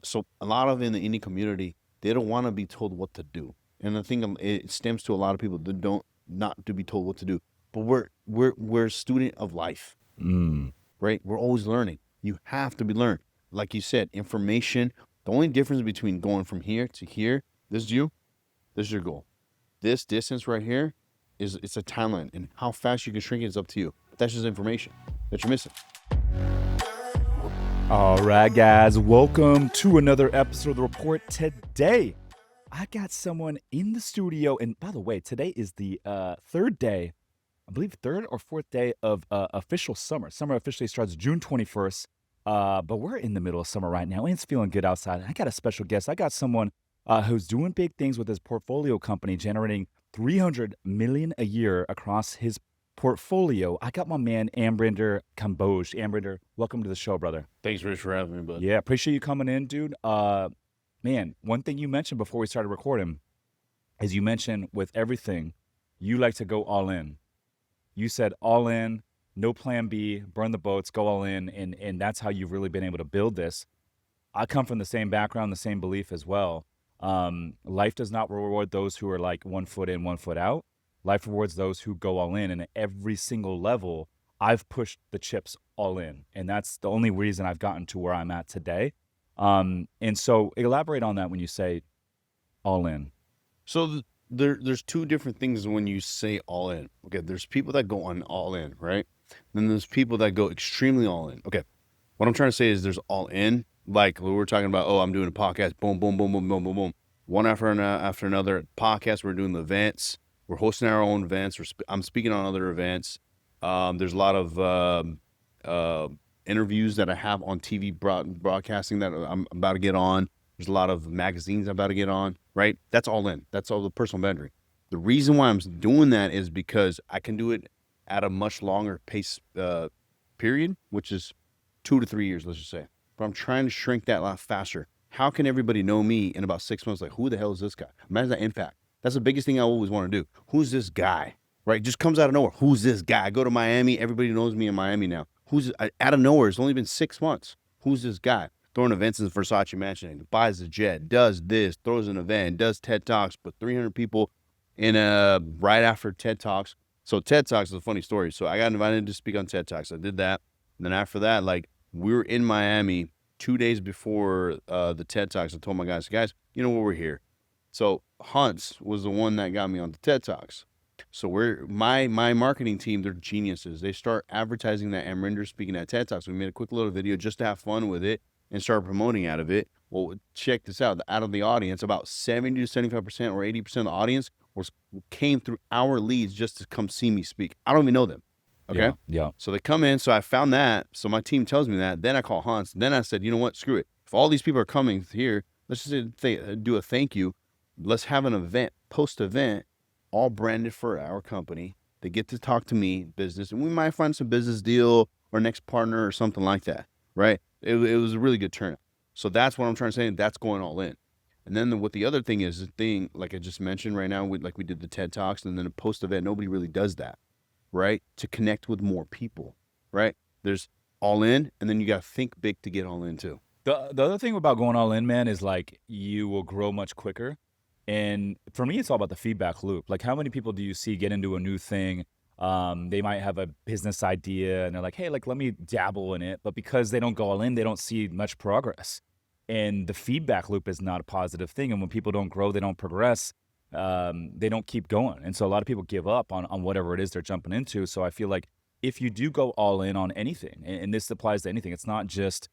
So a lot of in the indie community, they don't want to be told what to do. And I think it stems to a lot of people that don't not to be told what to do. But we're a student of life, Mm. right? We're always learning. You have to be learned. Like you said, information. The only difference between going from here to here, this is you, this is your goal. This distance right here it's a timeline, and how fast you can shrink it is up to you. But that's just information that you're missing. All right, guys, welcome to another episode of The Report. Today, I got someone in the studio, and by the way, today is the third day, I believe third or fourth day of official summer. Summer officially starts June 21st, but we're in the middle of summer right now, and it's feeling good outside. I got a special guest. I got someone who's doing big things with his portfolio company, generating $300 million a year across his portfolio. I got my man Ambrinder Kamboj. Ambrinder, welcome to the show, brother. Thanks, Rich, for having me, bud. Yeah, appreciate you coming in, dude. Man, one thing you mentioned before we started recording is you mentioned with everything, you like to go all in. You said all in, no plan B, burn the boats, go all in, and that's how you've really been able to build this. I come from the same background, the same belief as well. Life does not reward those who are like 1 foot in, 1 foot out. Life rewards those who go all in, and at every single level, I've pushed the chips all in, and that's the only reason I've gotten to where I'm at today. And so elaborate on that when you say all in. So there's two different things when you say all in. Okay, there's people that go on all in, right? Then there's people that go extremely all in. Okay, what I'm trying to say is there's all in, like we were talking about. Oh, I'm doing a podcast. Boom, boom, boom, boom, boom, boom, boom. One after another podcast. We're doing the events. We're hosting our own events. I'm speaking on other events. There's a lot of interviews that I have on TV broadcasting that I'm about to get on. There's a lot of magazines I'm about to get on, right? That's all in. That's all the personal boundary. The reason why I'm doing that is because I can do it at a much longer pace period, which is 2 to 3 years, let's just say. But I'm trying to shrink that a lot faster. How can everybody know me in about 6 months? Like, who the hell is this guy? Imagine that impact. That's the biggest thing I always want to do. Who's this guy? Right? Just comes out of nowhere. Who's this guy? I go to Miami. Everybody knows me in Miami now. Who's out of nowhere? It's only been 6 months. Who's this guy? Throwing events in the Versace mansion, buys a jet, does this, throws an event, does TED Talks, put 300 people in right after TED Talks. So TED Talks is a funny story. So I got invited to speak on TED Talks. I did that. And then after that, like we were in Miami 2 days before the TED Talks. I told my guys, you know what, we're here. So Hunts was the one that got me on the TED Talks. So my marketing team, they're geniuses. They start advertising that Amrinder's speaking at TED Talks. We made a quick little video just to have fun with it and start promoting out of it. Well, check this out. Out of the audience, about 70 to 75% or 80% of the audience came through our leads just to come see me speak. I don't even know them. Okay. Yeah. So they come in. So I found that. So my team tells me that. Then I call Hans. Then I said, you know what? Screw it. If all these people are coming here, let's just do a thank you. Let's have an event, post-event, all branded for our company. They get to talk to me, business, and we might find some business deal or next partner or something like that, right? It was a really good turnout. So that's what I'm trying to say. That's going all in. And then what the other thing is, the thing, like I just mentioned right now, we did the TED Talks, and then a post-event, nobody really does that, right? To connect with more people, right? There's all in, and then you got to think big to get all in too. The other thing about going all in, man, is like you will grow much quicker. And for me, it's all about the feedback loop. Like, how many people do you see get into a new thing? They might have a business idea and they're like, hey, like, let me dabble in it. But because they don't go all in, they don't see much progress. And the feedback loop is not a positive thing. And when people don't grow, they don't progress, they don't keep going. And so a lot of people give up on whatever it is they're jumping into. So I feel like if you do go all in on anything, and this applies to anything, it's not just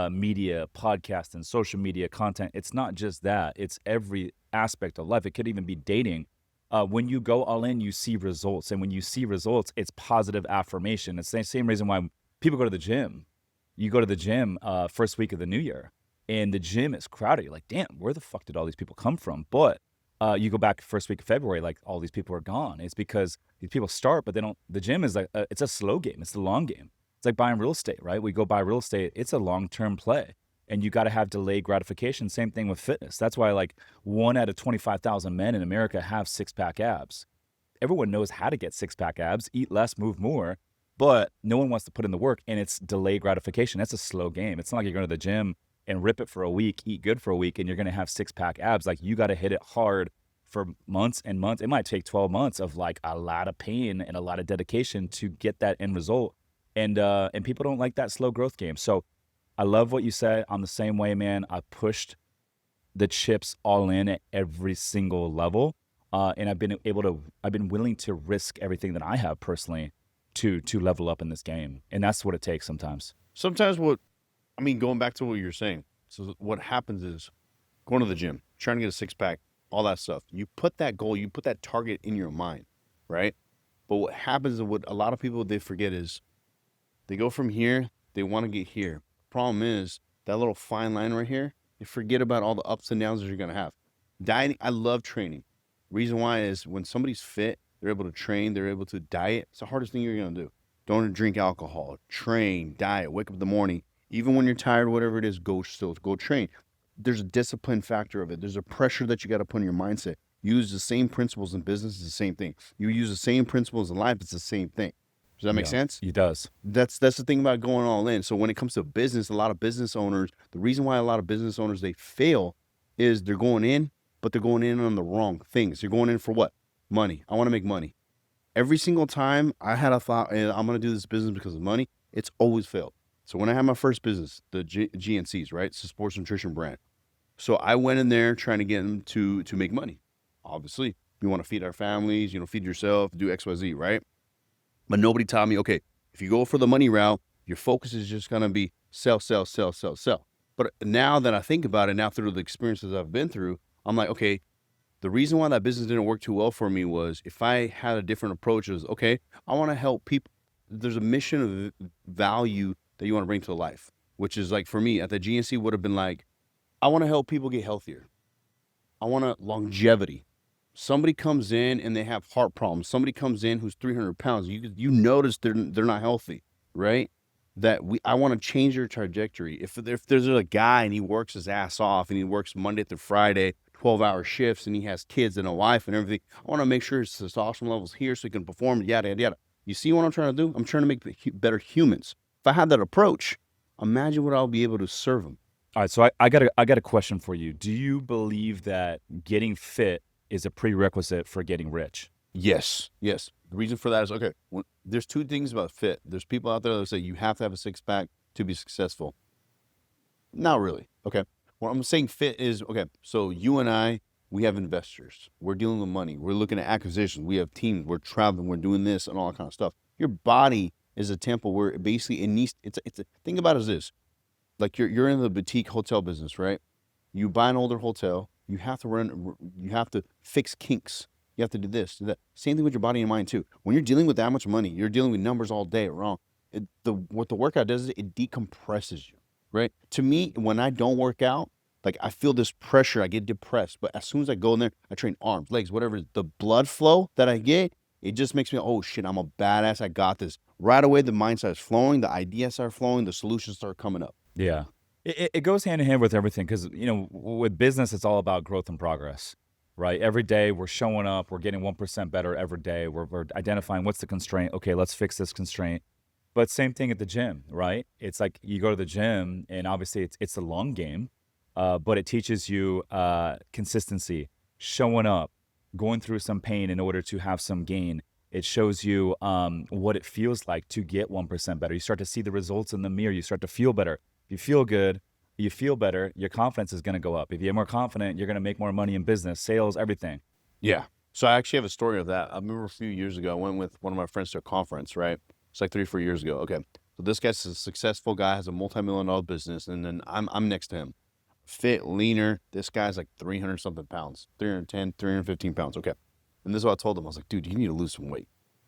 media, podcast, and social media content. It's not just that. It's every aspect of life. It could even be dating. When you go all in, you see results. And when you see results, it's positive affirmation. It's the same reason why people go to the gym. You go to the gym first week of the new year, and the gym is crowded. You're like, damn, where the fuck did all these people come from? But you go back first week of February, like all these people are gone. It's because these people start, but they don't. The gym is like, it's a slow game. It's the long game. It's like buying real estate, right? We go buy real estate. It's a long-term play. And you got to have delayed gratification. Same thing with fitness. That's why like 1 out of 25,000 men in America have six-pack abs. Everyone knows how to get six-pack abs, eat less, move more, but no one wants to put in the work, and it's delayed gratification. That's a slow game. It's not like you're going to the gym and rip it for a week, eat good for a week, and you're going to have six-pack abs. Like, you got to hit it hard for months and months. It might take 12 months of like a lot of pain and a lot of dedication to get that end result. And people don't like that slow growth game. So I love what you said. I'm the same way, man. I pushed the chips all in at every single level. And I've been willing to risk everything that I have personally to level up in this game. And that's what it takes sometimes. Sometimes going back to what you're saying. So what happens is going to the gym, trying to get a six pack, all that stuff. You put that goal, you put that target in your mind, right? But what happens is what a lot of people, they forget is they go from here, they want to get here. Problem is that little fine line right here, you forget about all the ups and downs that you're going to have. Dieting, I love training. Reason why is when somebody's fit, they're able to train, they're able to diet. It's the hardest thing you're going to do. Don't drink alcohol, train, diet, wake up in the morning. Even when you're tired, whatever it is, go train. There's a discipline factor of it. There's a pressure that you got to put in your mindset. You use the same principles in business, it's the same thing. You use the same principles in life, it's the same thing. Does that make sense? It does. That's the thing about going all in. So when it comes to business, a lot of business owners, the reason why a lot of business owners, they fail is they're going in, but they're going in on the wrong things. You're going in for what? Money. I want to make money. Every single time I had a thought, I'm going to do this business because of money, it's always failed. So when I had my first business, the GNCs, right? It's a sports nutrition brand. So I went in there trying to get them to make money. Obviously, you want to feed our families, feed yourself, do XYZ, right? But nobody taught me, okay, if you go for the money route, your focus is just going to be sell, sell, sell, sell, sell. But now that I think about it, now through the experiences I've been through, I'm like, okay, the reason why that business didn't work too well for me was if I had a different approach, is okay, I want to help people. There's a mission of value that you want to bring to life, which is like for me at the GNC would have been like, I want to help people get healthier. I want longevity. Somebody comes in and they have heart problems. Somebody comes in who's 300 pounds. You notice they're not healthy, right? I want to change their trajectory. If there's a guy and he works his ass off and he works Monday through Friday, 12-hour shifts, and he has kids and a wife and everything, I want to make sure his testosterone levels here so he can perform, yada, yada, yada. You see what I'm trying to do? I'm trying to make better humans. If I had that approach, imagine what I'll be able to serve them. All right, so I got a question for you. Do you believe that getting fit is a prerequisite for getting rich? Yes. The reason for that is, okay, there's two things about fit. There's people out there that say you have to have a six-pack to be successful. Not really, okay? What I'm saying fit is, okay, so you and I, we have investors. We're dealing with money. We're looking at acquisitions. We have teams. We're traveling. We're doing this and all that kind of stuff. Your body is a temple where basically it needs, think about it as this. Like you're in the boutique hotel business, right? You buy an older hotel. You have to fix kinks. You have to do this, do that. Same thing with your body and mind too. When you're dealing with that much money, you're dealing with numbers all day. Wrong. What the workout does is it decompresses you, right? To me, when I don't work out, like I feel this pressure, I get depressed. But as soon as I go in there, I train arms, legs, whatever. The blood flow that I get, it just makes me, oh shit, I'm a badass. I got this. Right away, the mind starts flowing, the ideas start flowing, the solutions start coming up. Yeah. It goes hand in hand with everything because, with business, it's all about growth and progress, right? Every day we're showing up, we're getting 1% better every day. We're identifying what's the constraint. Okay, let's fix this constraint. But same thing at the gym, right? It's like you go to the gym and obviously it's a long game, but it teaches you consistency, showing up, going through some pain in order to have some gain. It shows you what it feels like to get 1% better. You start to see the results in the mirror. You start to feel better. If you feel good, you feel better, your confidence is going to go up. If you're more confident, you're going to make more money in business, sales, everything. Yeah. So I actually have a story of that. I remember a few years ago, I went with one of my friends to a conference, right? It's like 3 or 4 years ago. Okay. So this guy's a successful guy, has a multi-million-dollar business, and then I'm next to him. Fit, leaner. This guy's like 300 something pounds, 310, 315 pounds. Okay. And this is what I told him. I was like, dude, you need to lose some weight,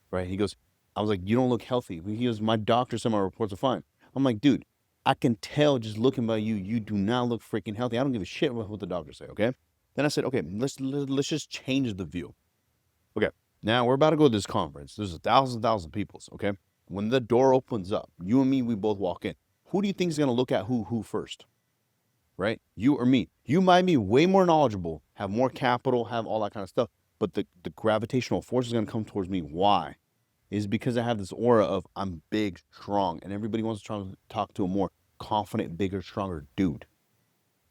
right? He goes, I was like, you don't look healthy. He goes, my doctor said my reports are fine. I'm like, dude, I can tell just looking by you, you do not look freaking healthy. I don't give a shit what the doctors say, okay? Then I said, okay, let's just change the view. Okay, now we're about to go to this conference. There's 1,000 people, okay? When the door opens up, you and me, we both walk in. Who do you think is going to look at who first? Right? You or me? You might be way more knowledgeable, have more capital, have all that kind of stuff, but the gravitational force is going to come towards me. Why? Is because I have this aura of I'm big, strong, and everybody wants to try to talk to a more confident, bigger, stronger dude.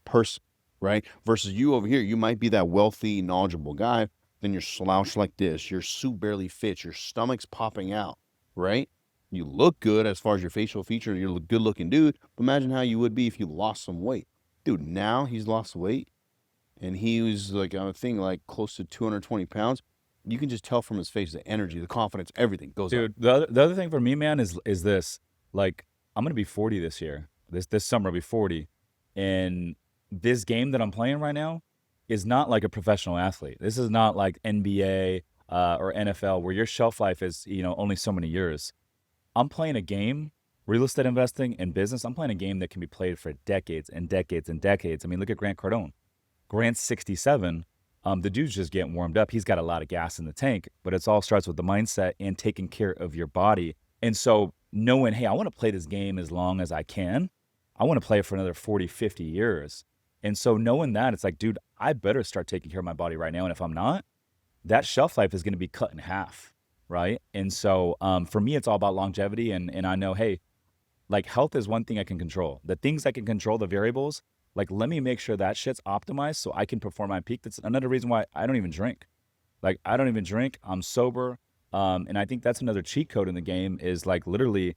person, right? Versus you over here, you might be that wealthy, knowledgeable guy, then you're slouched like this, your suit barely fits, your stomach's popping out, right? You look good as far as your facial feature, you're a good looking dude, but imagine how you would be if you lost some weight. Dude, now he's lost weight and he was like, I think like close to 220 pounds. You can just tell from his face, the energy, the confidence, everything goes up. Dude, the other thing for me, man, is this. Like, I'm gonna be 40 this year. This summer I'll be 40. And this game that I'm playing right now is not like a professional athlete. This is not like NBA or NFL where your shelf life is, only so many years. I'm playing a game, real estate investing and business. I'm playing a game that can be played for decades and decades and decades. I mean, look at Grant Cardone. Grant's 67. The dude's just getting warmed up. He's got a lot of gas in the tank, but it all starts with the mindset and taking care of your body. And so knowing, hey, I want to play this game as long as I can. I want to play it for another 40, 50 years. And so knowing that, it's like, dude, I better start taking care of my body right now. And if I'm not, that shelf life is going to be cut in half, right? And so for me, it's all about longevity. And I know, hey, like health is one thing I can control. The things I can control, the variables, like let me make sure that shit's optimized so I can perform my peak. That's another reason why I don't even drink. Like I don't even drink. I'm sober. And I think that's another cheat code in the game is like literally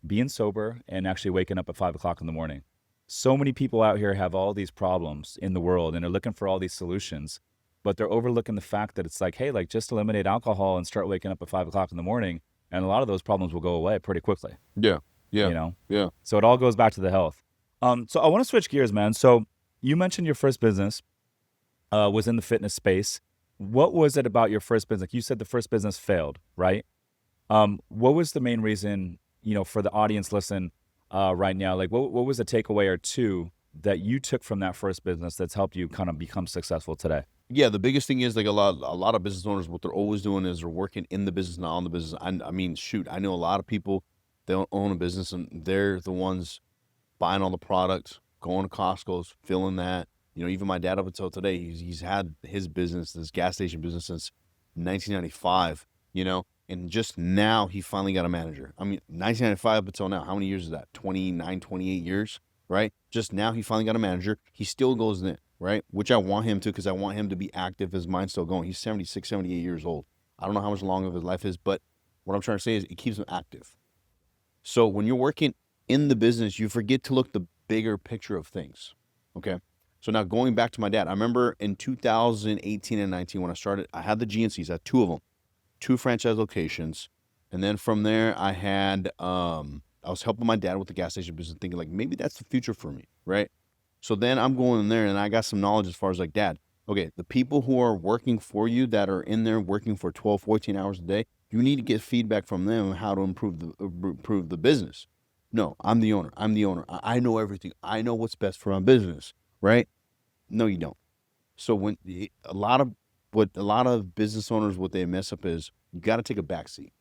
being sober and actually waking up at 5 o'clock in the morning. So many people out here have all these problems in the world and they're looking for all these solutions, but they're overlooking the fact that it's like, hey, like just eliminate alcohol and start waking up at 5 o'clock in the morning. And a lot of those problems will go away pretty quickly. Yeah. Yeah. You know? Yeah. So it all goes back to the health. So I want to switch gears, man. So you mentioned your first business was in the fitness space. What was it about your first business? Like you said the first business failed, right? What was the main reason, for the audience listen right now? Like what was a takeaway or two that you took from that first business that's helped you kind of become successful today? Yeah, the biggest thing is like a lot of business owners, what they're always doing is they're working in the business, not on the business. I mean, shoot, I know a lot of people, they don't own a business and they're the ones buying all the products, going to Costco's, filling that. Even my dad up until today, he's had his business, this gas station business since 1995, and just now he finally got a manager. I mean, 1995 up until now, how many years is that? 29, 28 years, right? Just now he finally got a manager. He still goes in, right? Which I want him to because I want him to be active, his mind's still going. He's 76, 78 years old. I don't know how much longer of his life is, but what I'm trying to say is it keeps him active. So when you're working in the business, you forget to look the bigger picture of things. Okay. So now going back to my dad, I remember in 2018 and 19 when I started, I had the GNCs, I had two of them, two franchise locations. And then from there, I was helping my dad with the gas station business, thinking like, maybe that's the future for me. Right. So then I'm going in there and I got some knowledge as far as like, Dad, okay, the people who are working for you that are in there working for 12, 14 hours a day, you need to get feedback from them on how to improve the business. No, I'm the owner. I know everything. I know what's best for my business, right? No, you don't. So a lot of business owners, what they mess up is you got to take a back seat,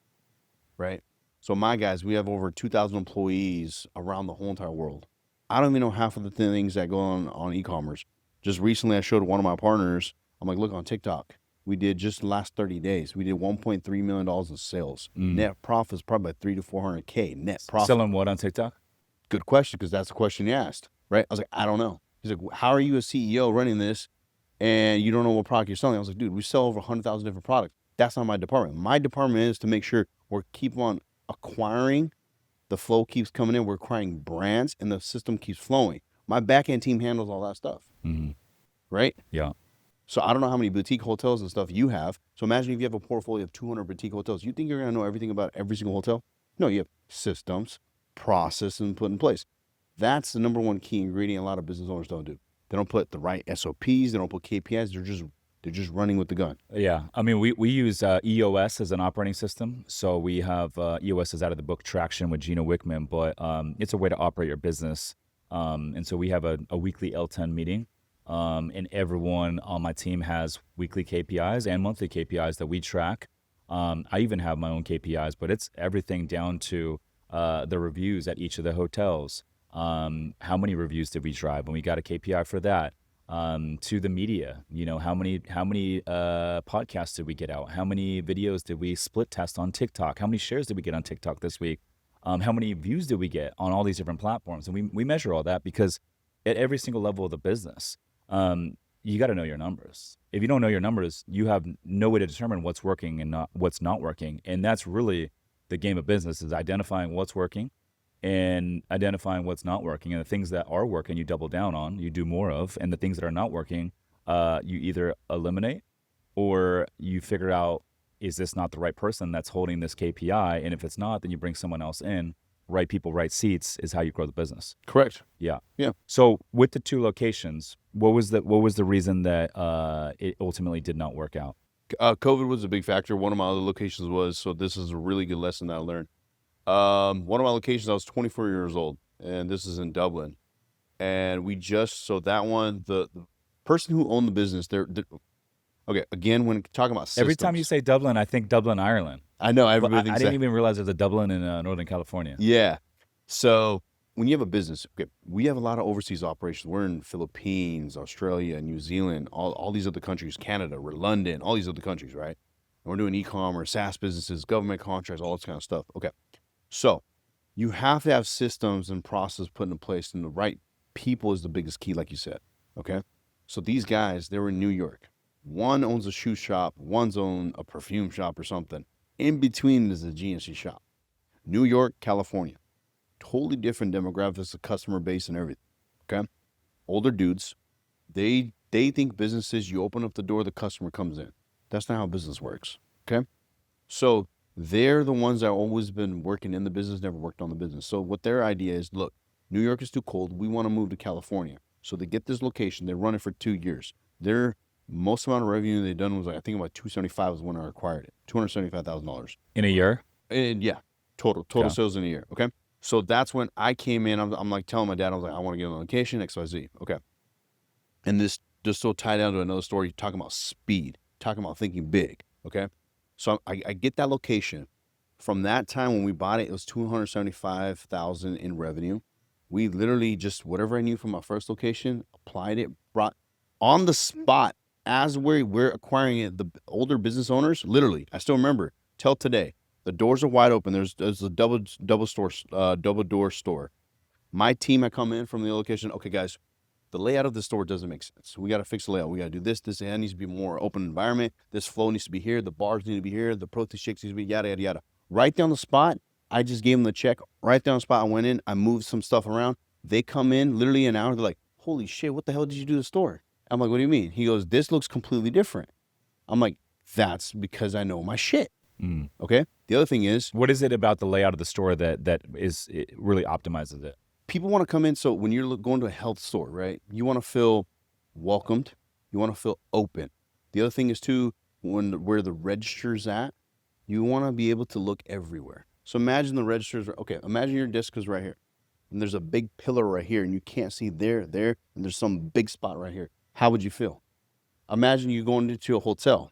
right? So my guys, we have over 2,000 employees around the whole entire world. I don't even know half of the things that go on e-commerce. Just recently, I showed one of my partners. I'm like, look on TikTok. We did just the last 30 days. We did $1.3 million in sales. Net profit is probably like 300 to 400K net profit. Selling what on TikTok? Good question, because that's the question you asked, right? I was like, I don't know. He's like, how are you a CEO running this and you don't know what product you're selling? I was like, dude, we sell over 100,000 different products. That's not my department. My department is to make sure we're keep on acquiring. The flow keeps coming in. We're acquiring brands and the system keeps flowing. My back end team handles all that stuff, right? Yeah. So I don't know how many boutique hotels and stuff you have. So imagine if you have a portfolio of 200 boutique hotels. You think you're going to know everything about every single hotel? No, you have systems, process, and put in place. That's the number one key ingredient a lot of business owners don't do. They don't put the right SOPs. They don't put KPIs. They're just running with the gun. Yeah. I mean, we use EOS as an operating system. So we have EOS is out of the book Traction with Gino Wickman, but it's a way to operate your business. And so we have a weekly L10 meeting. And everyone on my team has weekly KPIs and monthly KPIs that we track. I even have my own KPIs, but it's everything down to the reviews at each of the hotels. How many reviews did we drive? And we got a KPI for that. To the media, how many podcasts did we get out? How many videos did we split test on TikTok? How many shares did we get on TikTok this week? How many views did we get on all these different platforms? And we measure all that because at every single level of the business, you got to know your numbers. If you don't know your numbers, you have no way to determine what's working and what's not working. And that's really the game of business, is identifying what's working and identifying what's not working. And the things that are working, you double down on, you do more of. And the things that are not working, you either eliminate or you figure out, is this not the right person that's holding this KPI? And if it's not, then you bring someone else in. Right people, right seats is how you grow the business. Correct. Yeah. Yeah. So with the 2 locations, what was the reason that it ultimately did not work out? COVID was a big factor. One of my other locations was, so this is a really good lesson that I learned. One of my locations, I was 24 years old, and this is in Dublin. And so that one, the person who owned the business, okay, again, when talking about systems. Every time you say Dublin, I think Dublin, Ireland. I know, But everybody I thinks didn't that. even realize there's a Dublin in Northern California. Yeah. So when you have a business, okay, we have a lot of overseas operations. We're in Philippines, Australia, New Zealand, all these other countries, Canada, we're London, all these other countries, right? And we're doing e-commerce, SaaS businesses, government contracts, all this kind of stuff. Okay. So you have to have systems and process put in place, and the right people is the biggest key, like you said. Okay. So these guys, they were in New York. One owns a shoe shop, one's own a perfume shop or something. In between is a GNC shop. New York, California. Totally different demographics, the customer base and everything. Okay. Older dudes. They think businesses, you open up the door, the customer comes in. That's not how business works. Okay. So they're the ones that have always been working in the business, never worked on the business. So what their idea is, look, New York is too cold. We want to move to California. So they get this location. They run it for 2 years. Their most amount of revenue they done was, I think, about 275 was when I acquired it. $275,000. In a year? And yeah, total Okay. sales in a year. Okay. So that's when I came in. I'm like telling my dad, I was like, I want to get on location, XYZ. Okay. And this just so tied down to another story, talking about speed, talking about thinking big. Okay. So I get that location. From that time when we bought it, it was 275,000 in revenue. We literally just, whatever I knew from my first location, applied it, brought on the spot as we're acquiring it. The older business owners, literally, I still remember till today, the doors are wide open. There's a double door store. My team, I come in from the location. Okay, guys, the layout of the store doesn't make sense. We got to fix the layout. We got to do this. It needs to be more open environment. This flow needs to be here. The bars need to be here. The protein shakes need to be yada, yada, yada. Right down the spot, I just gave them the check. Right down the spot, I went in. I moved some stuff around. They come in literally an hour. They're like, holy shit, what the hell did you do to the store? I'm like, what do you mean? He goes, this looks completely different. I'm like, that's because I know my shit. Mm. Okay. The other thing is, What is it about the layout of the store that it really optimizes it? people want to come in. So when you're going to a health store, right, you want to feel welcomed. You want to feel open. The other thing is too, where the register's at, you want to be able to look everywhere. So imagine the registers. Okay, imagine your desk is right here, and there's a big pillar right here, and you can't see there, and there's some big spot right here. How would you feel? Imagine you going into a hotel,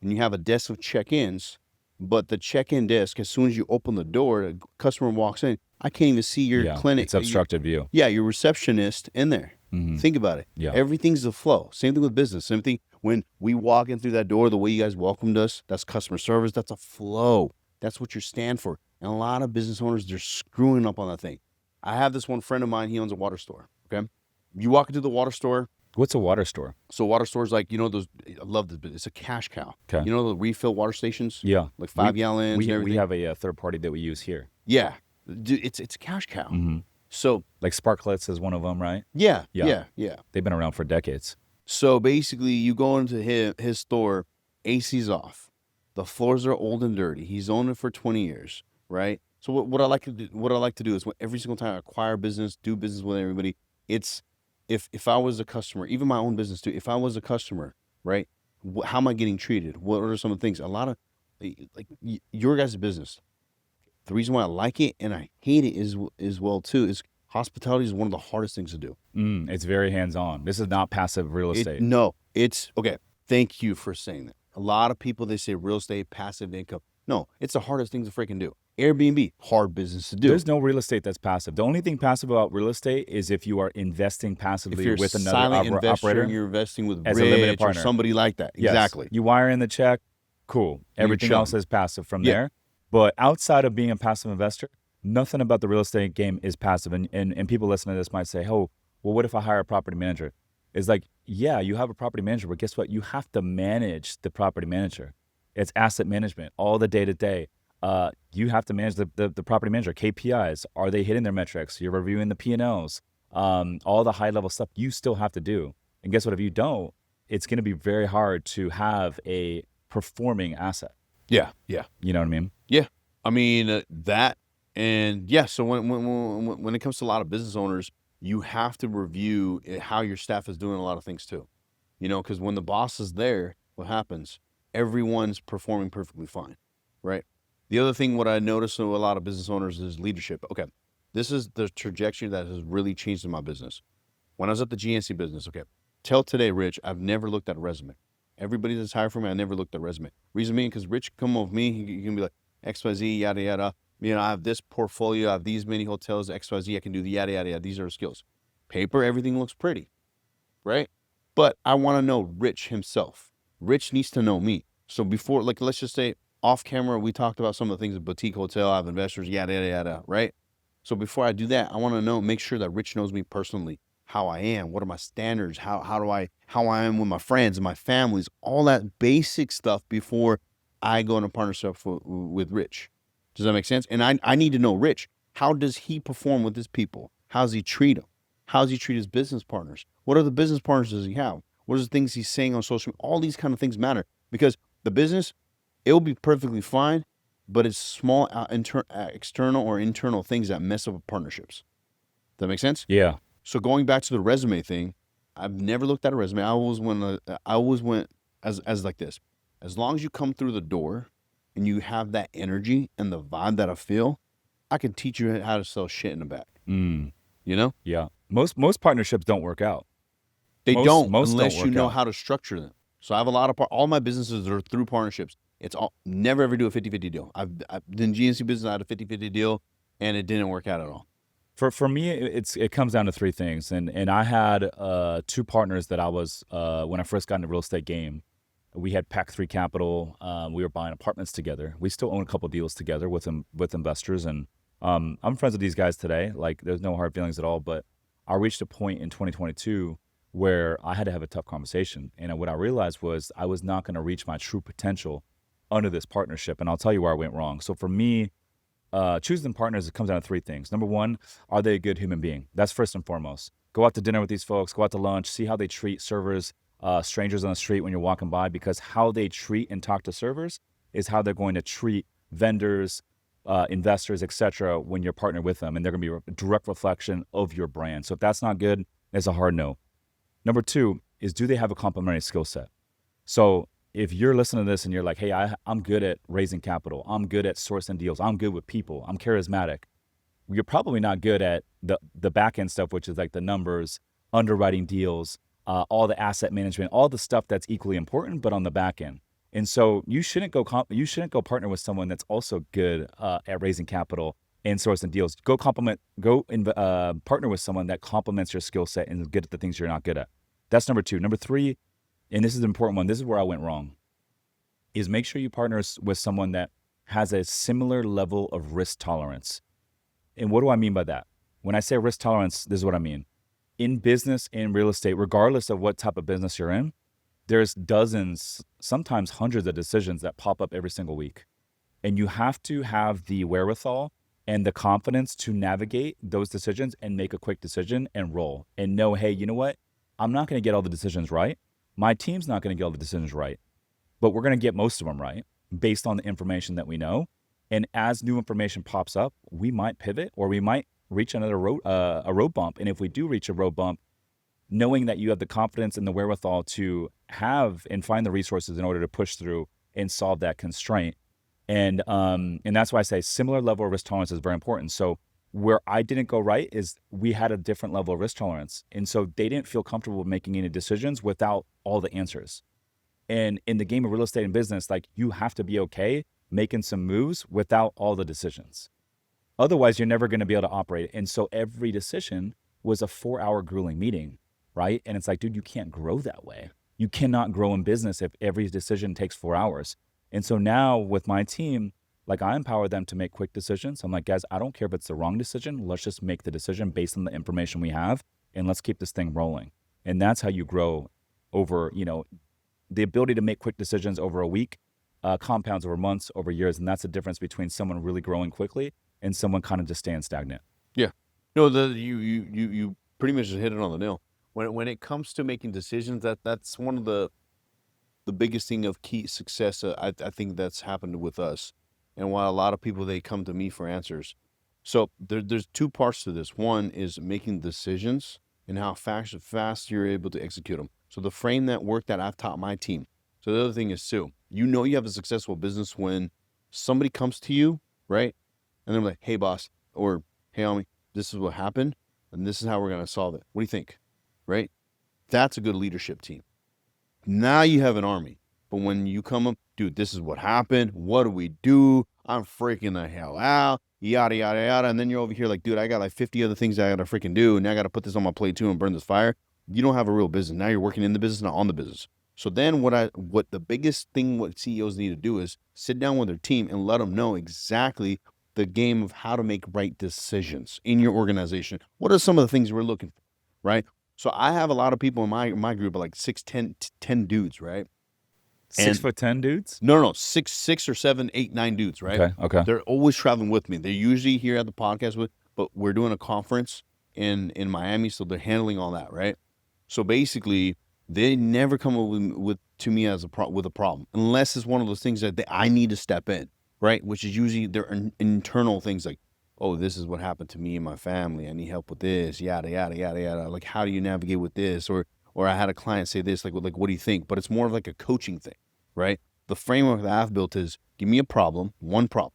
and you have a desk of check-ins, but the check-in desk, as soon as you open the door, a customer walks in. I can't even see your clinic. It's obstructed view. Yeah, your receptionist in there. Mhm. Think about it. Yeah. Everything's a flow. Same thing with business. Same thing when we walk in through that door, the way you guys welcomed us, that's customer service. That's a flow. That's what you stand for. And a lot of business owners, they're screwing up on that thing. I have this one friend of mine, he owns a water store. Okay. You walk into the water store. What's a water store? So water stores, like, those, I love this, but it's a cash cow. Okay. You know the refill water stations? Yeah. Like 5 gallons and everything? We have a third party that we use here. Yeah. Dude, it's a cash cow. Mm-hmm. So Like Sparklets is one of them, right? yeah. Yeah. Yeah. They've been around for decades. So basically, you go into his store, AC's off, the floors are old and dirty. He's owned it for 20 years, right? So what I like to do is, every single time I acquire business, do business with everybody, it's if I was a customer, even my own business too. If I was a customer, right? How am I getting treated? What are some of the things? A lot of like your guys' business. The reason why I like it and I hate it is well too is hospitality is one of the hardest things to do. It's very hands-on. This is not passive real estate. No, it's okay. Thank you for saying that. A lot of people, they say real estate, passive income. No, it's the hardest thing to freaking do. Airbnb, hard business to do. There's no real estate that's passive. The only thing passive about real estate is if you are investing If passively you're with a another silent investor operator and you're investing with as a limited Rich or partner. somebody like that. Yes. Exactly. You wire in the check, cool. Everything else chilling. is passive from Yeah. there. But outside of being a passive investor, nothing about the real estate game is passive. And people listening to this might say, oh, well, what if I hire a property manager? It's like, yeah, you have a property manager, but guess what? You have to manage the property manager. It's asset management, all the day to day. You have to manage the property manager, KPIs. Are they hitting their metrics? You're reviewing the P&Ls, all the high level stuff you still have to do. And guess what? If you don't, it's going to be very hard to have a performing asset. Yeah, yeah, You know what I mean? yeah. I mean that, and yeah. So when it comes to a lot of business owners, you have to review how your staff is doing a lot of things too. You know, because when the boss is there, what happens? Everyone's performing perfectly fine, right? The other thing, what I notice with a lot of business owners is leadership. Okay, this is the trajectory that has really changed in my business. When I was at the GNC business, okay, till today, Rich, I've never looked at a resume. Everybody that's hired for me, I never looked at a resume. Reason being, because Rich come with me, he can be like, XYZ, yada, yada. You know, I have this portfolio, I have these many hotels, XYZ, I can do the yada, yada, yada. These are the skills. Paper, everything looks pretty, right? But I want to know Rich himself. Rich needs to know me. So before, like, let's just say off camera, we talked about some of the things, boutique hotel, I have investors, yada, yada, yada, right? So before I do that, I want to know, make sure that Rich knows me personally, how I am, what are my standards, how I am with my friends and my families, all that basic stuff before I go into partnership with Rich. Does that make sense? And I need to know Rich. How does he perform with his people? How does he treat them? How does he treat his business partners? What other business partners does he have? What are the things he's saying on social media? All these kind of things matter, because the business, it'll be perfectly fine, but it's small external or internal things that mess up partnerships. Does that make sense? Yeah. So going back to the resume thing, I've never looked at a resume. I always went as like this. As long as you come through the door and you have that energy and the vibe that I feel, I can teach you how to sell shit in the back. Mm, You know? yeah. Most partnerships don't work out. They Most don't most don't unless you work know out. how to structure them. So I have a lot of all my businesses are through partnerships. It's all never ever do a 50-50 deal. I've in GNC business I had a 50-50 deal and it didn't work out at all. For me, it comes down to three things, and I had two partners that I was when I first got in the real estate game. We had Pack 3 Capital. We were buying apartments together. We still own a couple deals together with investors, and I'm friends with these guys today. Like, there's no hard feelings at all. But I reached a point in 2022 where I had to have a tough conversation, and what I realized was I was not going to reach my true potential under this partnership, and I'll tell you where I went wrong. So for me, choosing partners, it comes down to three things. Number one, are they a good human being? That's first and foremost. Go out to dinner with these folks, go out to lunch, see how they treat servers, strangers on the street when you're walking by, because how they treat and talk to servers is how they're going to treat vendors, investors, etc. when you're partnered with them, and they're going to be a direct reflection of your brand. So if that's not good, it's a hard no. Number two is, do they have a complementary skill set? So if you're listening to this and you're like, hey, I'm good at raising capital, I'm good at sourcing deals, I'm good with people, I'm charismatic, you're probably not good at the back end stuff, which is like the numbers, underwriting deals, all the asset management, all the stuff that's equally important, but on the back end. And so you shouldn't go partner with someone that's also good at raising capital and sourcing deals. Partner with someone that complements your skill set and is good at the things you're not good at. That's number two. Number three, and this is an important one, this is where I went wrong, is make sure you partner with someone that has a similar level of risk tolerance. And what do I mean by that? When I say risk tolerance, this is what I mean. In business, in real estate, regardless of what type of business you're in, there's dozens, sometimes hundreds of decisions that pop up every single week. And you have to have the wherewithal and the confidence to navigate those decisions and make a quick decision and roll and know, hey, you know what? I'm not going to get all the decisions right. My team's not going to get all the decisions right, but we're going to get most of them right based on the information that we know. And as new information pops up, we might pivot or we might reach another road bump. And if we do reach a road bump, knowing that you have the confidence and the wherewithal to have and find the resources in order to push through and solve that constraint. And that's why I say similar level of risk tolerance is very important. So where I didn't go right is we had a different level of risk tolerance. And so they didn't feel comfortable making any decisions without all the answers. And in the game of real estate and business, like, you have to be okay making some moves without all the decisions. Otherwise, you're never going to be able to operate. And so every decision was a 4-hour grueling meeting, right? And it's like, dude, you can't grow that way. You cannot grow in business if every decision takes 4 hours. And so now with my team, like, I empower them to make quick decisions. I'm like, guys, I don't care if it's the wrong decision. Let's just make the decision based on the information we have and let's keep this thing rolling. And that's how you grow over, the ability to make quick decisions over a week, compounds over months, over years. And that's the difference between someone really growing quickly and someone kind of just staying stagnant. Yeah. No, you pretty much just hit it on the nail. When it comes to making decisions, that's one of the biggest thing of key success. I think that's happened with us, and why a lot of people, they come to me for answers. So there's two parts to this. One is making decisions and how fast you're able to execute them. So the frame that work that I've taught my team. So the other thing is too, you have a successful business when somebody comes to you, right? And they're like, hey boss, or hey homie, this is what happened and this is how we're going to solve it. What do you think? Right? That's a good leadership team. Now you have an army. But when you come up, dude, this is what happened. What do we do? I'm freaking the hell out. Yada, yada, yada. And then you're over here like, dude, I got like 50 other things I got to freaking do. And now I got to put this on my plate too and burn this fire. You don't have a real business. Now you're working in the business, not on the business. So then what the biggest thing what CEOs need to do is sit down with their team and let them know exactly the game of how to make right decisions in your organization. What are some of the things we're looking for, right? So I have a lot of people in my group, like 10 dudes, right? 6'10" dudes? No, 6 or 7, 8, 9 dudes, right? Okay. They're always traveling with me. They're usually here at the podcast but we're doing a conference in Miami, so they're handling all that, right? So basically, they never come up to me with a problem, unless it's one of those things that I need to step in, right? Which is usually their internal things like, oh, this is what happened to me and my family. I need help with this, yada, yada, yada, yada. Like, how do you navigate with this? Or I had a client say this, like, what do you think? But it's more of like a coaching thing, right? The framework that I've built is give me a problem, one problem.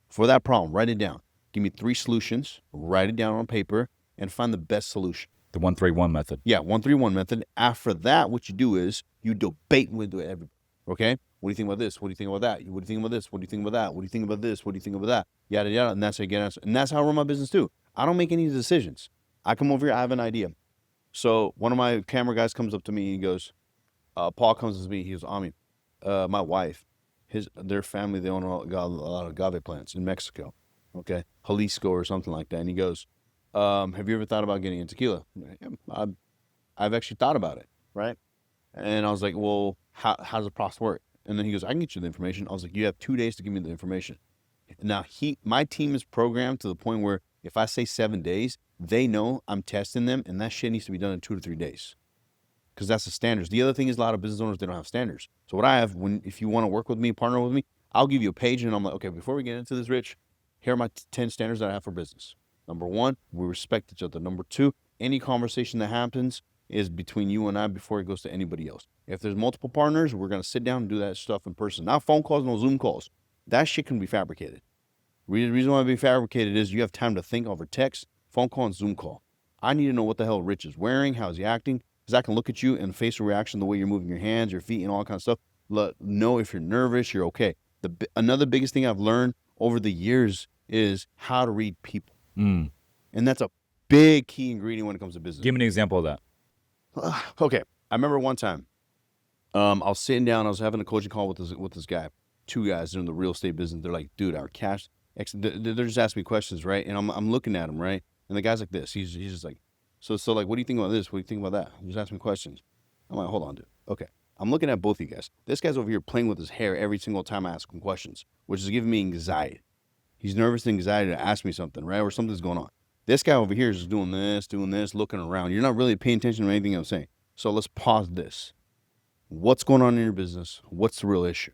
For that problem, write it down. Give me 3 solutions, write it down on paper, and find the best solution. The 1-3-1 method. Yeah, 1-3-1 method. After that, what you do is you debate with everybody. Okay? What do you think about this? What do you think about that? What do you think about this? What do you think about that? What do you think about this? What do you think about that? Yada, yada. And that's how you get answers. And that's how I run my business too. I don't make any decisions. I come over here, I have an idea. So one of my camera guys comes up to me, he goes, Paul comes to me, he goes, Ami, my wife, their family, they own got a lot of agave plants in Mexico. Okay? Jalisco or something like that. And he goes, have you ever thought about getting into tequila? I've actually thought about it, right? And I was like, well, how does the process work? And then he goes, I can get you the information. I was like, you have 2 days to give me the information. Now, my team is programmed to the point where if I say 7 days, they know I'm testing them, and that shit needs to be done in 2 to 3 days. Because that's the standards. The other thing is a lot of business owners, they don't have standards. So what I have, if you want to work with me, partner with me, I'll give you a page, and I'm like, okay, before we get into this, Rich, here are my 10 standards that I have for business. Number 1, we respect each other. Number 2, any conversation that happens is between you and I before it goes to anybody else. If there's multiple partners, we're going to sit down and do that stuff in person. Not phone calls, no Zoom calls. That shit can be fabricated. The reason why it be fabricated is you have time to think over text, phone call, and Zoom call. I need to know what the hell Rich is wearing, how is he acting, because I can look at you and facial reaction, the way you're moving your hands, your feet, and all kinds of stuff. Know if you're nervous, you're okay. Another biggest thing I've learned over the years is how to read people. And that's a big key ingredient when it comes to business. Give me an example of that. Okay. I remember one time, I was sitting down, I was having a coaching call with this guy. 2 guys, they're in the real estate business. They're like, dude, our cash, they're just asking me questions, right? And I'm looking at him, right? And the guy's like this. He's just like, so like, what do you think about this? What do you think about that? He's asking me questions. I'm like, hold on, dude. Okay. I'm looking at both of you guys. This guy's over here playing with his hair every single time I ask him questions, which is giving me anxiety. He's nervous and anxiety to ask me something, right? Or something's going on. This guy over here is just doing this, looking around. You're not really paying attention to anything I'm saying. So let's pause this. What's going on in your business? What's the real issue?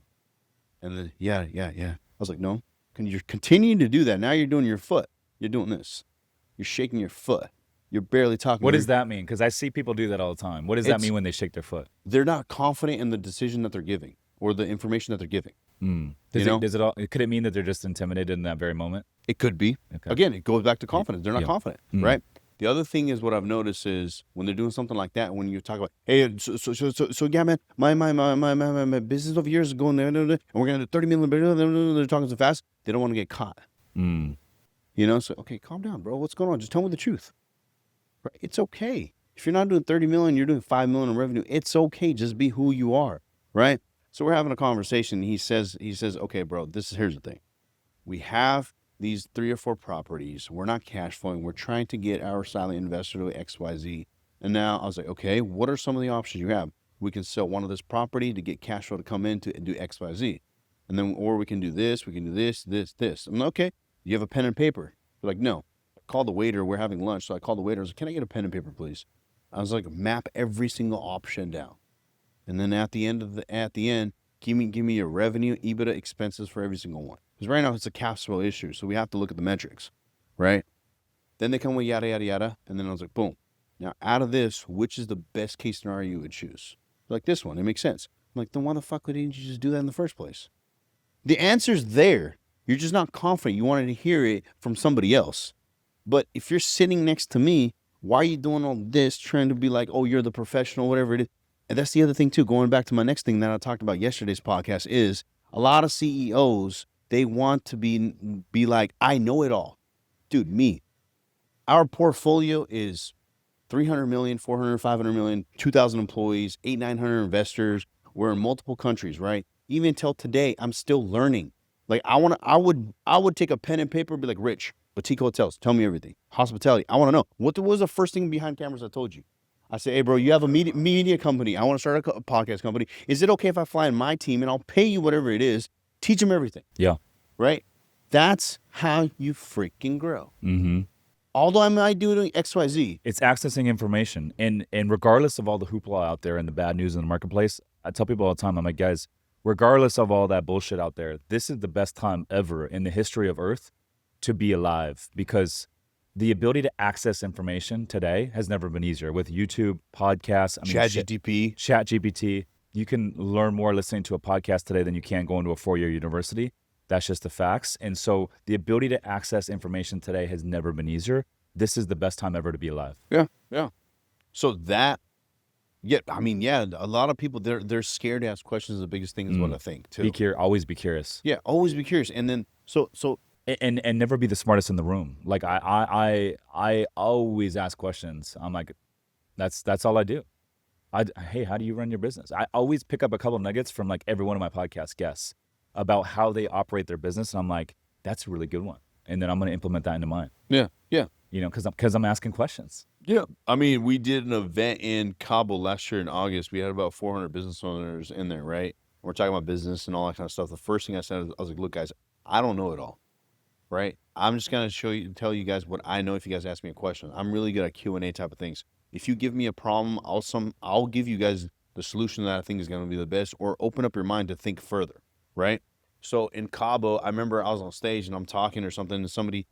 And then, yeah. I was like, no. You're continuing to do that. Now you're doing your foot. You're doing this. You're shaking your foot. You're barely talking. What does that mean? Because I see people do that all the time. What does that mean when they shake their foot? They're not confident in the decision that they're giving or the information that they're giving. Could it mean that they're just intimidated in that very moment? It could be. Okay. Again, it goes back to confidence. They're not confident, right? The other thing is what I've noticed is when they're doing something like that, when you talk about, hey, so yeah, man, my business over here is going there, and we're gonna do 30 million. They're talking so fast, they don't want to get caught. So okay, calm down, bro. What's going on? Just tell me the truth. Right? It's okay if you're not doing 30 million, you're doing 5 million in revenue. It's okay. Just be who you are, right? So we're having a conversation. He says, okay, bro, here's the thing. We have these 3 or 4 properties. We're not cash flowing. We're trying to get our silent investor to XYZ. And now I was like, okay, what are some of the options you have? We can sell one of this property to get cash flow to come in to and do X, Y, Z. And then, or we can do this, we can do this, this, this. I'm like, okay, you have a pen and paper? They're like, no. I called the waiter. We're having lunch. So I called the waiter. I was like, can I get a pen and paper, please? I was like, map every single option down. And then at the end, give me your revenue, EBITDA, expenses for every single one. Because right now it's a cash flow issue. So we have to look at the metrics, right? Then they come with yada, yada, yada. And then I was like, boom. Now, out of this, which is the best case scenario you would choose? Like this one. It makes sense. I'm like, then why the fuck didn't you just do that in the first place? The answer's there. You're just not confident. You wanted to hear it from somebody else. But if you're sitting next to me, why are you doing all this, trying to be like, oh, you're the professional, whatever it is? And that's the other thing, too. Going back to my next thing that I talked about yesterday's podcast is a lot of CEOs, they want to be like, I know it all. Dude, me. Our portfolio is 300 million, 400, 500 million, 2,000 employees, 900 investors. We're in multiple countries, right? Even till today, I'm still learning. Like I would take a pen and paper and be like, Rich, boutique hotels, tell me everything. Hospitality, I want to know. What was the first thing behind cameras I told you? I say, hey, bro, you have a media company. I want to start a podcast company. Is it okay if I fly in my team and I'll pay you whatever it is? Teach them everything. Yeah. Right? That's how you freaking grow. Mm-hmm. Although I might do doing X, Y, Z. It's accessing information. And regardless of all the hoopla out there and the bad news in the marketplace, I tell people all the time, I'm like, guys, regardless of all that bullshit out there, this is the best time ever in the history of Earth to be alive, because the ability to access information today has never been easier with YouTube, podcasts, ChatGPT. You can learn more listening to a podcast today than you can going to a 4-year university. That's just the facts. And so the ability to access information today has never been easier. This is the best time ever to be alive. Yeah. So that, a lot of people, they're scared to ask questions. The biggest thing is what I think, too. Always be curious. Yeah, always be curious. And then, And never be the smartest in the room. Like I always ask questions. I'm like, that's all I do. Hey, how do you run your business? I always pick up a couple of nuggets from like every one of my podcast guests about how they operate their business. And I'm like, that's a really good one. And then I'm going to implement that into mine. Yeah. You know, because I'm asking questions. Yeah. I mean, we did an event in Cabo last year in August. We had about 400 business owners in there, right? We're talking about business and all that kind of stuff. The first thing I said, I was like, look, guys, I don't know it all, right? I'm just going to tell you guys what I know if you guys ask me a question. I'm really good at Q&A type of things. If you give me a problem, I'll give you guys the solution that I think is going to be the best, or open up your mind to think further, right? So in Cabo, I remember I was on stage and I'm talking or something, and somebody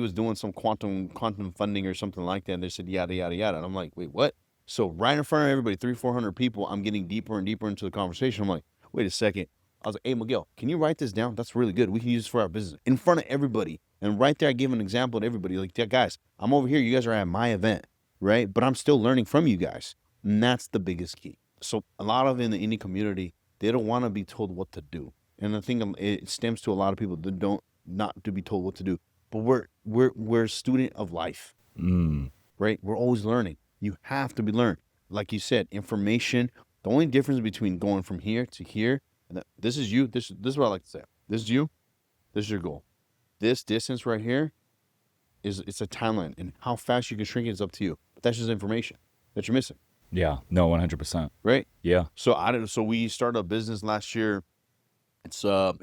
was doing some quantum funding or something like that, and they said yada yada yada, and I'm like, wait, what? So right in front of everybody, 300-400 people, I'm getting deeper and deeper into the conversation. I'm like, wait a second. I was like, hey, Miguel, can you write this down? That's really good. We can use this for our business in front of everybody. And right there, I gave an example to everybody. Like, yeah, guys, I'm over here. You guys are at my event, right? But I'm still learning from you guys. And that's the biggest key. So a lot of in the indie community, they don't want to be told what to do. And I think it stems to a lot of people that don't not to be told what to do. But we're a student of life, right? We're always learning. You have to be learned. Like you said, information. The only difference between going from here to here, and this is you. This is what I like to say. This is you. This is your goal. This distance right here it's a timeline, and how fast you can shrink it is up to you. But that's just information that you're missing. Yeah. No, 100%. Right? Yeah. So we started a business last year. It's a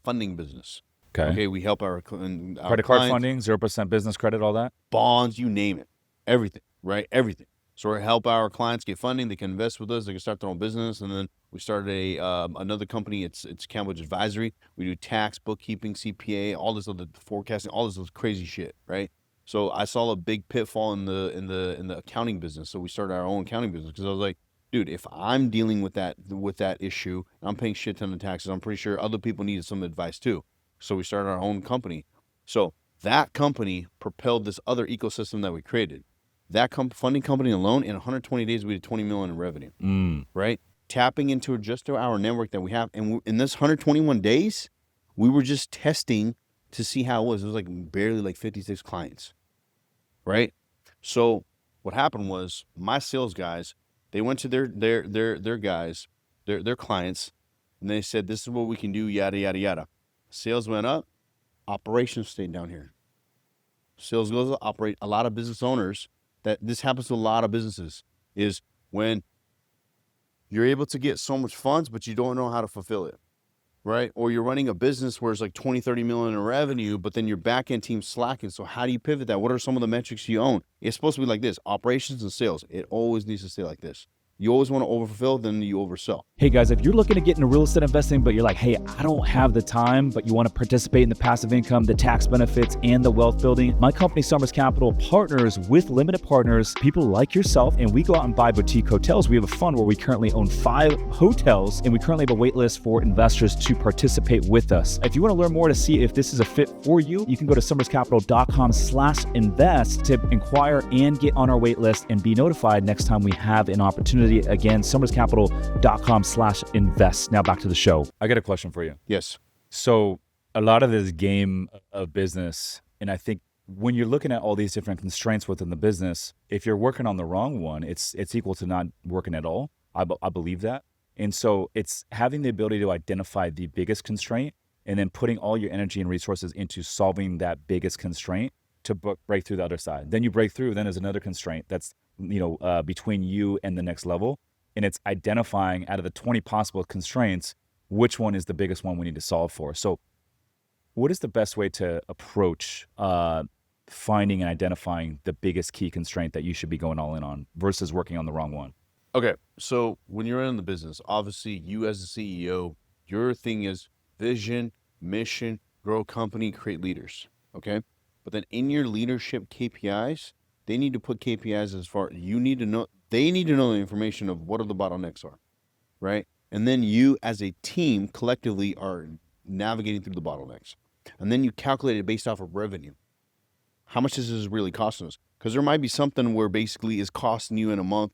funding business. Okay. We help our credit clients, card funding, 0% business credit, all that. bonds, you name it, everything, right? Everything. So we help our clients get funding. They can invest with us. They can start their own business. And then we started another company. It's Cambridge Advisory. We do tax, bookkeeping, CPA, all this other forecasting, all this other crazy shit, right? So I saw a big pitfall in the accounting business. So we started our own accounting business, because I was like, dude, if I'm dealing with that issue, and I'm paying shit ton of taxes, I'm pretty sure other people needed some advice too. So we started our own company. So that company propelled this other ecosystem that we created. That funding company alone, in 120 days, we did 20 million in revenue, right? Tapping into just our network that we have. And in this 121 days, we were just testing to see how it was. It was like barely like 56 clients, right? So what happened was my sales guys, they went to their guys, their clients, and they said, this is what we can do, yada, yada, yada. Sales went up, operations stayed down here. Sales goes to operate. A lot of business owners, that this happens to a lot of businesses, is when you're able to get so much funds, but you don't know how to fulfill it, right? Or you're running a business where it's like 20, 30 million in revenue, but then your back end team's slacking. So how do you pivot that? What are some of the metrics you own? It's supposed to be like this: operations and sales. It always needs to stay like this. You always want to overfulfill, then you oversell. Hey guys, if you're looking to get into real estate investing, but you're like, hey, I don't have the time, but you want to participate in the passive income, the tax benefits, and the wealth building, my company, Summers Capital, partners with limited partners, people like yourself, and we go out and buy boutique hotels. We have a fund where we currently own 5 hotels, and we currently have a wait list for investors to participate with us. If you want to learn more to see if this is a fit for you, you can go to summerscapital.com/invest to inquire and get on our wait list and be notified next time we have an opportunity. Again, summerscapital.com/invest. Now back to the show. I got a question for you. Yes. So a lot of this game of business, and I think when you're looking at all these different constraints within the business, if you're working on the wrong one, it's equal to not working at all. I believe that. And so it's having the ability to identify the biggest constraint and then putting all your energy and resources into solving that biggest constraint to break through the other side. Then you break through, then there's another constraint that's between you and the next level. And it's identifying out of the 20 possible constraints, which one is the biggest one we need to solve for. So what is the best way to approach finding and identifying the biggest key constraint that you should be going all in on versus working on the wrong one? Okay. So when you're in the business, obviously you as a CEO, your thing is vision, mission, grow company, create leaders. Okay. But then in your leadership KPIs, they need to put KPIs as far, you need to know, they need to know the information of what are the bottlenecks are, right? And then you as a team collectively are navigating through the bottlenecks. And then you calculate it based off of revenue. How much is this really costing us? Because there might be something where basically is costing you in a month,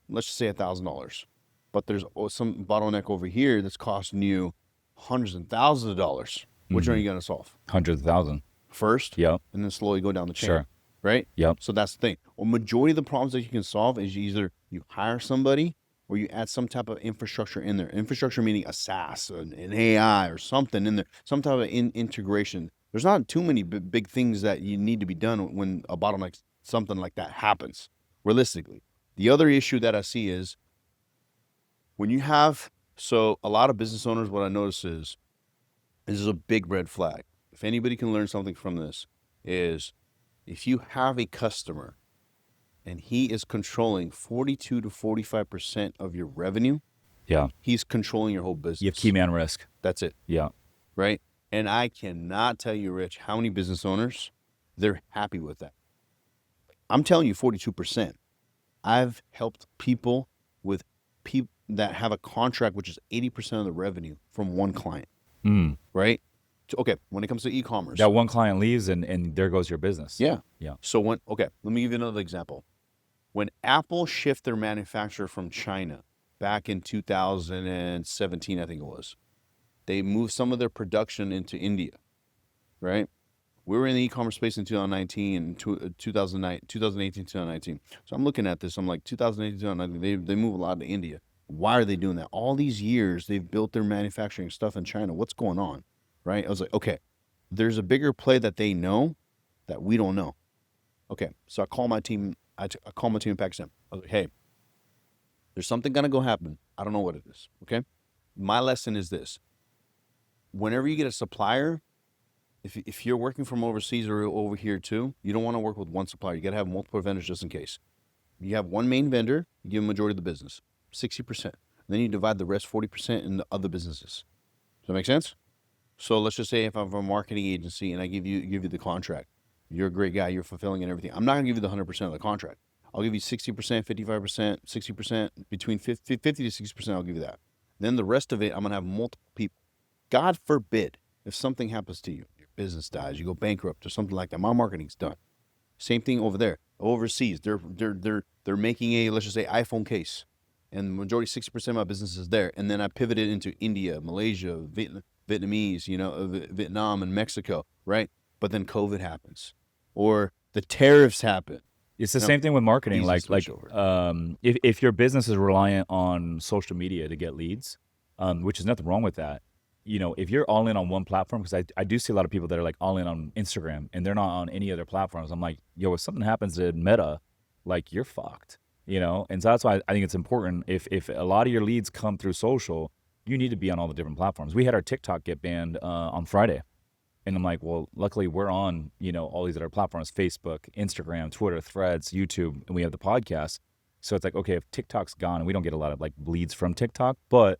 let's just say $1,000. But there's some bottleneck over here that's costing you hundreds and thousands of dollars. Which one are you going to solve? Hundreds of thousands. First, Yep. and then slowly go down the chain. Sure. Right? Yep. So that's the thing. Well, majority of the problems that you can solve is either you hire somebody or you add some type of infrastructure in there. Infrastructure meaning a SaaS, an AI or something in there, some type of integration. There's not too many big things that you need to be done when a bottleneck, something like that happens, realistically. The other issue that I see is when you have, so a lot of business owners, what I notice is, this is a big red flag. If anybody can learn something from this is, if you have a customer and he is controlling 42 to 45% of your revenue, Yeah. he's controlling your whole business. You have key man risk. That's it, Yeah. right? And I cannot tell you, Rich, how many business owners, they're happy with that. I'm telling you 42%. I've helped people with people that have a contract, which is 80% of the revenue from one client, right? Okay, when it comes to e-commerce. That one client leaves and there goes your business. Yeah. Yeah. So let me give you another example. When Apple shifted their manufacturer from China back in 2017, I think it was, they moved some of their production into India, right? We were in the e-commerce space in 2019, 2018, 2019. So I'm looking at this, I'm like 2018, 2019, they move a lot to India. Why are they doing that? All these years, they've built their manufacturing stuff in China. What's going on? Right? I was like, okay, there's a bigger play that they know that we don't know. Okay, so I call my team. I call my team in Pakistan. I was like, hey, there's something gonna go happen. I don't know what it is. Okay, my lesson is this: whenever you get a supplier, if you're working from overseas or over here too, you don't want to work with one supplier. You gotta have multiple vendors just in case. You have one main vendor, you give them majority of the business, 60%. Then you divide the rest 40% in the other businesses. Does that make sense? So let's just say if I'm a marketing agency and I give you the contract, you're a great guy, you're fulfilling and everything. I'm not gonna give you the 100% of the contract. I'll give you 60%, 55%, 60%, between 50 to 60%, I'll give you that. Then the rest of it, I'm gonna have multiple people. God forbid, if something happens to you, your business dies, you go bankrupt or something like that, my marketing's done. Same thing over there. Overseas, they're making a, let's just say, iPhone case. And the majority, 60% of my business is there. And then I pivoted into India, Malaysia, Vietnamese, Vietnam and Mexico, right? But then COVID happens, or the tariffs happen. It's the same thing with marketing. Easy Like, switch if your business is reliant on social media to get leads, which is nothing wrong with that. If you're all in on one platform, because I do see a lot of people that are like all in on Instagram and they're not on any other platforms. I'm like, yo, if something happens to Meta, like you're fucked, you know? And so that's why I think it's important. If a lot of your leads come through social, you need to be on all the different platforms. We had our TikTok get banned on Friday. And I'm like, well, luckily we're on, you know, all these other platforms, Facebook, Instagram, Twitter, Threads, YouTube, and we have the podcast. So it's like, okay, if TikTok's gone, and we don't get a lot of like leads from TikTok, but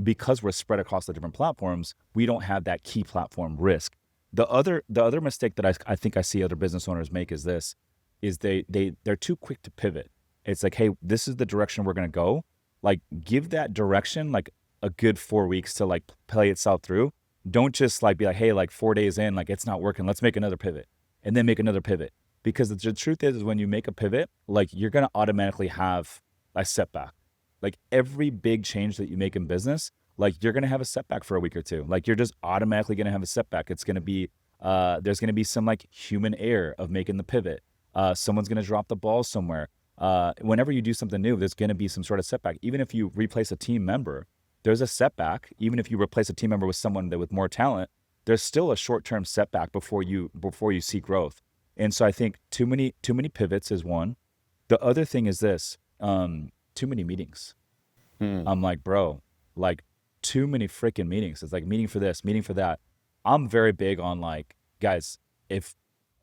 because we're spread across the different platforms, we don't have that key platform risk. The other mistake that I think I see other business owners make is this, is they're too quick to pivot. It's like, hey, this is the direction we're gonna go. Like, give that direction like a good 4 weeks to like play itself through. Don't just like be like, hey, like 4 days in, like it's not working. Let's make another pivot and then make another pivot. Because the truth is when you make a pivot, like you're going to automatically have a setback. Like every big change that you make in business, like you're going to have a setback for a week or two. Like you're just automatically going to have a setback. It's going to be, there's going to be some like human error of making the pivot. Someone's going to drop the ball somewhere. Whenever you do something new, there's going to be some sort of setback. Even if you replace a team member, there's a setback. Even if you replace a team member with someone with more talent, there's still a short-term setback before you see growth. And so I think too many pivots is one. The other thing is this, too many meetings. I'm like, bro, like too many freaking meetings. It's like meeting for this, meeting for that. I'm very big on like, guys, this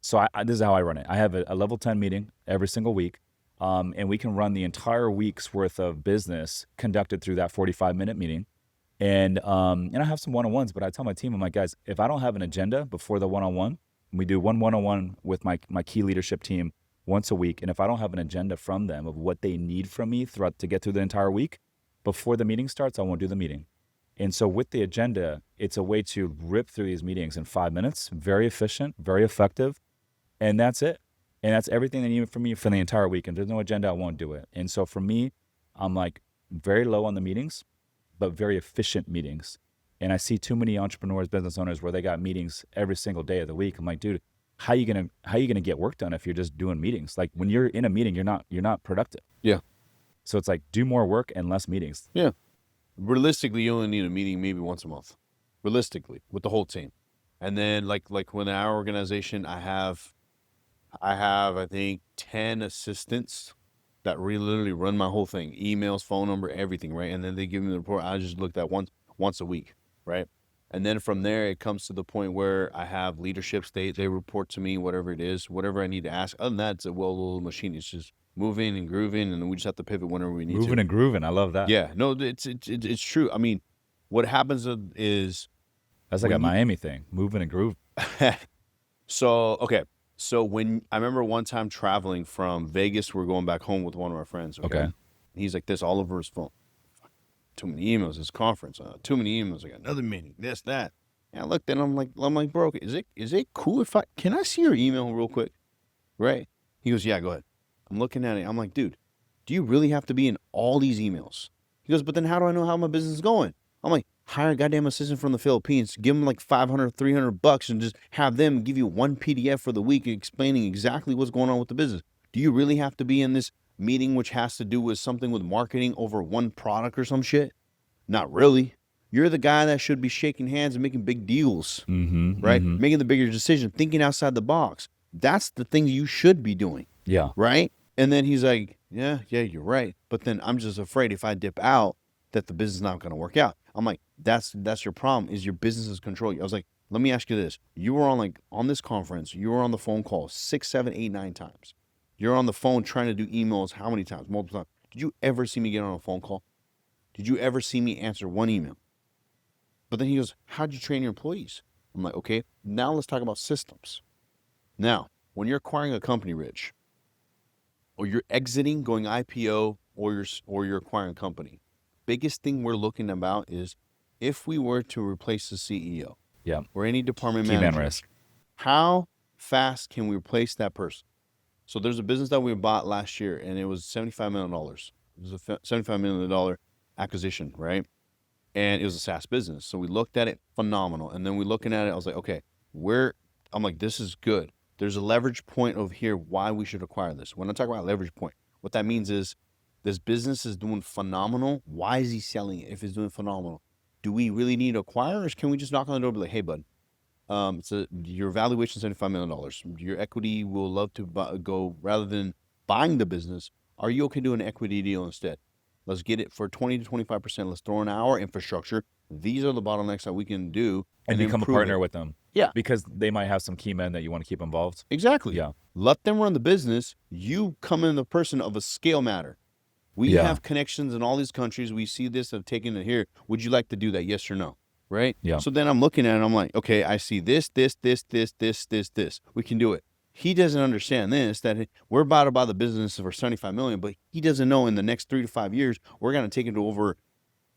is how I run it. I have a level 10 meeting every single week. And we can run the entire week's worth of business conducted through that 45-minute meeting. And I have some one-on-ones, but I tell my team, I'm like, guys, if I don't have an agenda before the one-on-one, we do one-on-one with my key leadership team once a week. And if I don't have an agenda from them of what they need from me to get through the entire week, before the meeting starts, I won't do the meeting. And so with the agenda, it's a way to rip through these meetings in 5 minutes, very efficient, very effective. And that's it. And that's everything they need from me for the entire week. And if there's no agenda, I won't do it. And so for me, I'm like very low on the meetings, but very efficient meetings. And I see too many entrepreneurs, business owners where they got meetings every single day of the week. I'm like, dude, how you gonna get work done if you're just doing meetings? Like when you're in a meeting, you're not productive. Yeah. So it's like do more work and less meetings. Yeah. Realistically, you only need a meeting maybe once a month. Realistically, with the whole team. And then like when our organization, I have I think 10 assistants that literally run my whole thing, emails, phone number, everything, right? And then they give me the report. I just look at once a week, right? And then from there, it comes to the point where I have leadership state. They report to me, whatever it is, whatever I need to ask. Other than that, it's a well-oiled machine. It's just moving and grooving, and then we just have to pivot whenever we need to. Moving and grooving. I love that. Yeah, no, it's true. I mean, what happens is That's like a when you- Miami thing, moving and grooving. So, okay. So when I remember one time traveling from Vegas, we're going back home with one of our friends. Okay. Okay. He's like this all over his phone. Too many emails, this conference, too many emails. I got another meeting, this, that. And I looked at him I'm like, bro, is it cool if can I see your email real quick? Right? He goes, yeah, go ahead. I'm looking at it. I'm like, dude, do you really have to be in all these emails? He goes, but then how do I know how my business is going? I'm like, hire a goddamn assistant from the Philippines, give them like $500, $300 and just have them give you one PDF for the week explaining exactly what's going on with the business. Do you really have to be in this meeting which has to do with something with marketing over one product or some shit? Not really. You're the guy that should be shaking hands and making big deals, right? Making the bigger decision, thinking outside the box. That's the thing you should be doing. Yeah. Right? And then he's like, yeah, you're right. But then I'm just afraid if I dip out that the business is not going to work out. I'm like, that's your problem, is your business is controlling you. I was like, let me ask you this. You were on this conference, you were on the phone call 6, 7, 8, 9 times. You're on the phone trying to do emails how many times? Multiple times. Did you ever see me get on a phone call? Did you ever see me answer one email? But then he goes, how'd you train your employees? I'm like, okay, now let's talk about systems. Now, when you're acquiring a company, Rich, or you're exiting, going IPO, or you're acquiring a company, biggest thing we're looking about is if we were to replace the CEO, Yeah. or any department Key man manager, risk. how fast can we replace that person? So there's a business that we bought last year, and it was $75 million. It was a $75 million acquisition, right? And it was a SaaS business. So we looked at it, phenomenal. And then we looking at it, I was like, okay, I'm like, this is good. There's a leverage point over here why we should acquire this. When I talk about leverage point, what that means is this business is doing phenomenal. Why is he selling it if it's doing phenomenal? Do we really need to acquire, or can we just knock on the door and be like, hey, bud, your valuation is $75 million. Your equity will love to go, rather than buying the business, are you okay doing an equity deal instead? Let's get it for 20 to 25%. Let's throw in our infrastructure. These are the bottlenecks that we can do And and become a improve partner it. with them. Yeah. Because they might have some key men that you want to keep involved. Exactly. Yeah. Let them run the business. You come in the person of a scale matter. We Yeah. have connections in all these countries. We see this of taking it here. Would you like to do that? Yes or no? Right? Yeah. So then I'm looking at it. I'm like, okay, I see this. We can do it. He doesn't understand this, that we're about to buy the business for $75 million, but he doesn't know in the next 3 to 5 years, we're going to take it to over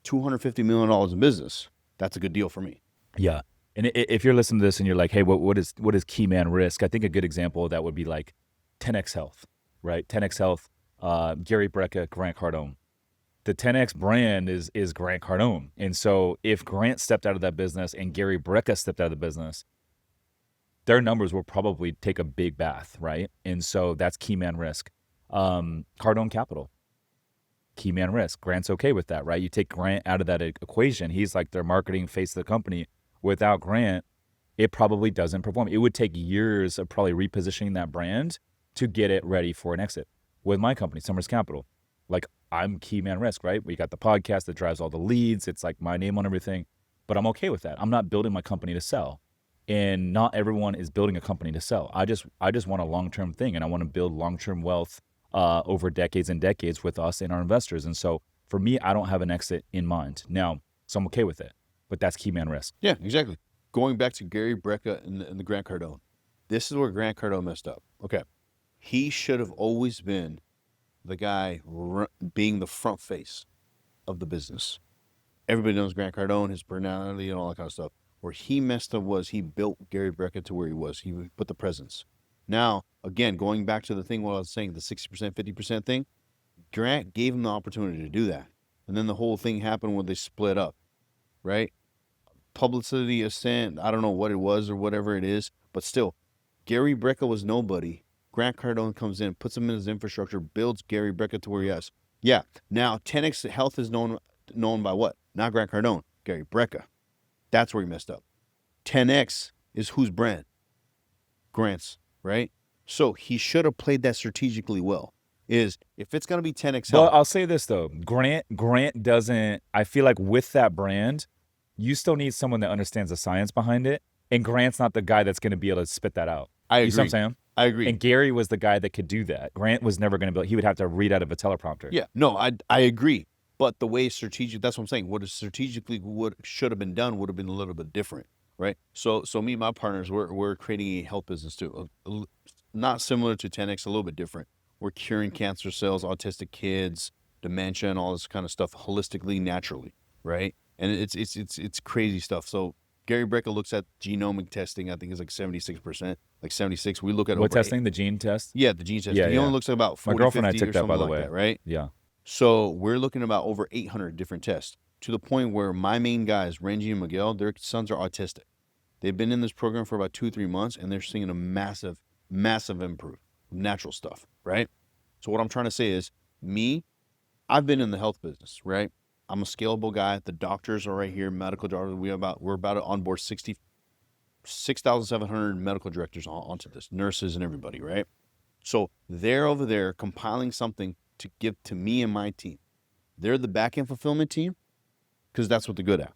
$250 million in business. That's a good deal for me. Yeah. And if you're listening to this and you're like, hey, what is key man risk? I think a good example of that would be like 10X Health, right? 10X Health, Gary Brecka, Grant Cardone. The 10X brand is Grant Cardone. And so if Grant stepped out of that business and Gary Brecka stepped out of the business, their numbers will probably take a big bath, right? And so that's key man risk. Cardone Capital, key man risk. Grant's okay with that, right? You take Grant out of that equation. He's like their marketing face of the company. Without Grant, it probably doesn't perform. It would take years of probably repositioning that brand to get it ready for an exit. With my company, Summers Capital, like I'm key man risk, right? We got the podcast that drives all the leads. It's like my name on everything, but I'm okay with that. I'm not building my company to sell. And not everyone is building a company to sell. I just want a long-term thing, and I want to build long-term wealth over decades and decades with us and our investors. And so for me, I don't have an exit in mind now, so I'm okay with it. But that's key man risk. Yeah, exactly. Going back to Gary Brecka and the Grant Cardone, this is where Grant Cardone messed up. Okay, he should have always been the guy being the front face of the business. Everybody knows Grant Cardone, his personality, and all that kind of stuff. Where he messed up was he built Gary Brecka to where he was. He put the presence. Now, again, going back to the thing what I was saying, the 60%, 50% thing, Grant gave him the opportunity to do that. And then the whole thing happened when they split up, right? Publicity ascent, I don't know what it was or whatever it is, but still, Gary Brecka was nobody. Grant Cardone comes in, puts him in his infrastructure, builds Gary Brecka to where he is. Yeah, now 10X Health is known by what? Not Grant Cardone, Gary Brecka. That's where he messed up. 10X is whose brand? Grant's, right? So he should have played that strategically well. Is if it's going to be 10X Health. Well, I'll say this though. Grant doesn't, I feel like with that brand, you still need someone that understands the science behind it. And Grant's not the guy that's going to be able to spit that out. I agree. You see what I'm saying? I agree. And Gary was the guy that could do that. Grant was never going to be, he would have to read out of a teleprompter. Yeah, no, I agree. But the way strategic, that's what I'm saying. What is strategically what should have been done would have been a little bit different, right? So me and my partners, we're creating a health business too. Not similar to 10X, a little bit different. We're curing cancer cells, autistic kids, dementia, and all this kind of stuff holistically, naturally, right? And it's crazy stuff. So Gary Brecka looks at genomic testing. I think it's like 76%, like 76. We look at what testing? The gene test? Yeah, the gene test. Yeah, He only looks at about 40, my girlfriend 50 and I took or that, something by the like way. that, right? Yeah. So we're looking about over 800 different tests to the point where my main guys, Renji and Miguel, their sons are autistic. They've been in this program for about 2-3 months, and they're seeing a massive improve, natural stuff, right? So what I'm trying to say is, I've been in the health business, right? I'm a scalable guy. The doctors are right here, medical doctors. We're about to onboard 6,700 medical directors onto this, nurses and everybody, right? So they're over there compiling something to give to me and my team. They're the back-end fulfillment team because that's what they're good at.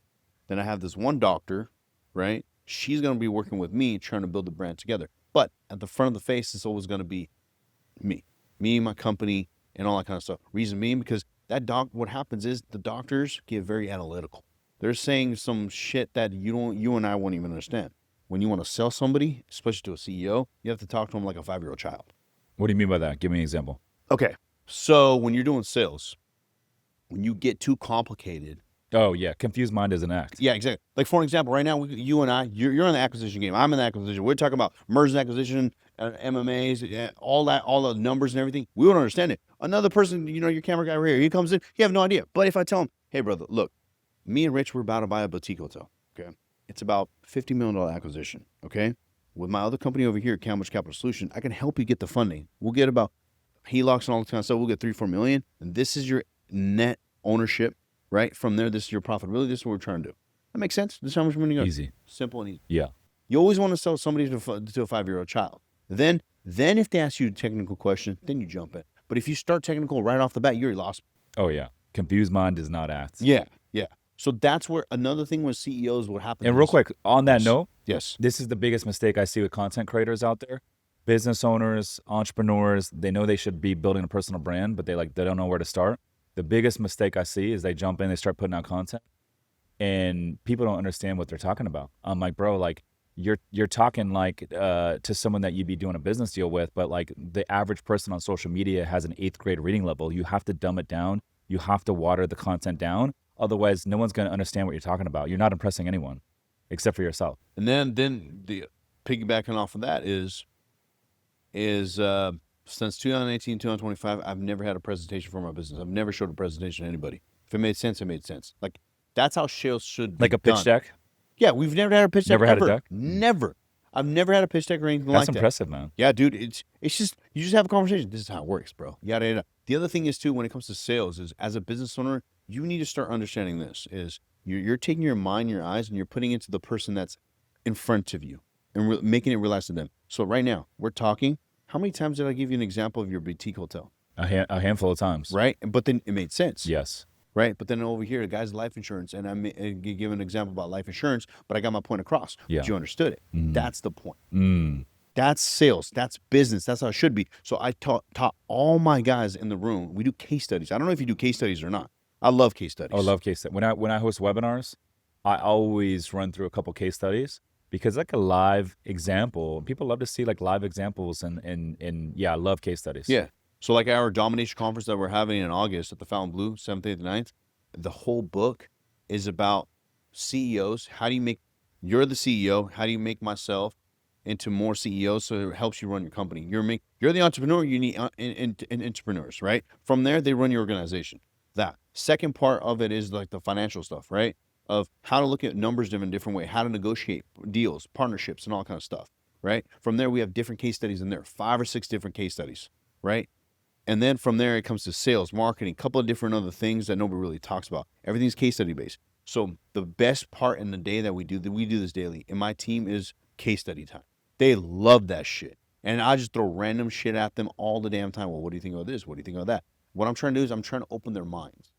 Then I have this one doctor, right? She's going to be working with me trying to build the brand together. But at the front of the face, it's always going to be me, my company, and all that kind of stuff. Reason being, because what happens is the doctors get very analytical. They're saying some shit that you and I won't even understand. When you want to sell somebody, especially to a CEO, you have to talk to them like a 5-year-old child. What do you mean by that? Give me an example. Okay. So when you're doing sales, when you get too complicated. Oh, yeah. Confused mind is an act. Yeah, exactly. Like, for an example, right now, you and I, you're in the acquisition game. I'm in the acquisition. We're talking about mergers and acquisition, MMAs, all the numbers and everything. We won't understand it. Another person, your camera guy right here, he comes in, he have no idea. But if I tell him, hey, brother, look, me and Rich, we're about to buy a boutique hotel, okay? It's about $50 million acquisition, okay? With my other company over here, Cambridge Capital Solution, I can help you get the funding. We'll get about HELOCs and all this kind of stuff. We'll get 3-4 million, and this is your net ownership, right? From there, this is your profitability. This is what we're trying to do. That makes sense. This is how much money you got. Easy. Simple and easy. Yeah. You always want to sell somebody to a 5-year-old child. Then Then if they ask you a technical question, then you jump in. But if you start technical right off the bat, you're lost. Oh yeah. Confused mind does not act. Yeah. So that's where another thing with CEOs, what happens And real is, quick, on that note, yes. this is the biggest mistake I see with content creators out there. Business owners, entrepreneurs, they know they should be building a personal brand, but they don't know where to start. The biggest mistake I see is they jump in, they start putting out content, and people don't understand what they're talking about. I'm like, bro, like you're talking like to someone that you'd be doing a business deal with, but like the average person on social media has an 8th grade reading level. You have to dumb it down. You have to water the content down. Otherwise, no one's going to understand what you're talking about. You're not impressing anyone except for yourself. And then the piggybacking off of that is since 2018, 2025, I've never had a presentation for my business. I've never showed a presentation to anybody. If it made sense, it made sense. Like that's how sales should be Like a pitch done. deck? Yeah, we've never had a pitch deck. Never had a ever. deck? Never. I've never had a pitch deck or anything That's like impressive, man. that. Yeah, dude. It's just you just have a conversation. This is how it works, bro. Yada yada. The other thing is too, when it comes to sales, is as a business owner, you need to start understanding this. Is you're taking your mind, your eyes, and you're putting it to the person that's in front of you and making it realize to them. So right now, we're talking. How many times did I give you an example of your boutique hotel? A handful of times. Right, but then it made sense. Yes. Right, but then over here, the guy's life insurance, and I give an example about life insurance, but I got my point across. Yeah. But you understood it. That's the point. Mm. That's sales. That's business. That's how it should be. So I taught all my guys in the room. We do case studies. I don't know if you do case studies or not. I love case studies. Oh, I love case studies. When I host webinars, I always run through a couple case studies because like a live example, people love to see like live examples and yeah, I love case studies. Yeah. So like our domination conference that we're having in August at the Fountain 7th, 8th, and 9th, the whole book is about CEOs. How do you make, you're the CEO, how do you make myself into more CEOs so it helps you run your company? You're the entrepreneur, you need entrepreneurs, right? From there, they run your organization. That second part of it is like the financial stuff, right? Of how to look at numbers in a different way, how to negotiate deals, partnerships, and all kind of stuff, right? From there, we have different case studies in there, 5 or 6 different case studies, right? And then from there, it comes to sales, marketing, a couple of different other things that nobody really talks about. Everything's case study based. So the best part in the day that we do this daily, and my team is case study time. They love that shit. And I just throw random shit at them all the damn time. Well, what do you think of this? What do you think of that? What I'm trying to do is I'm trying to open their minds,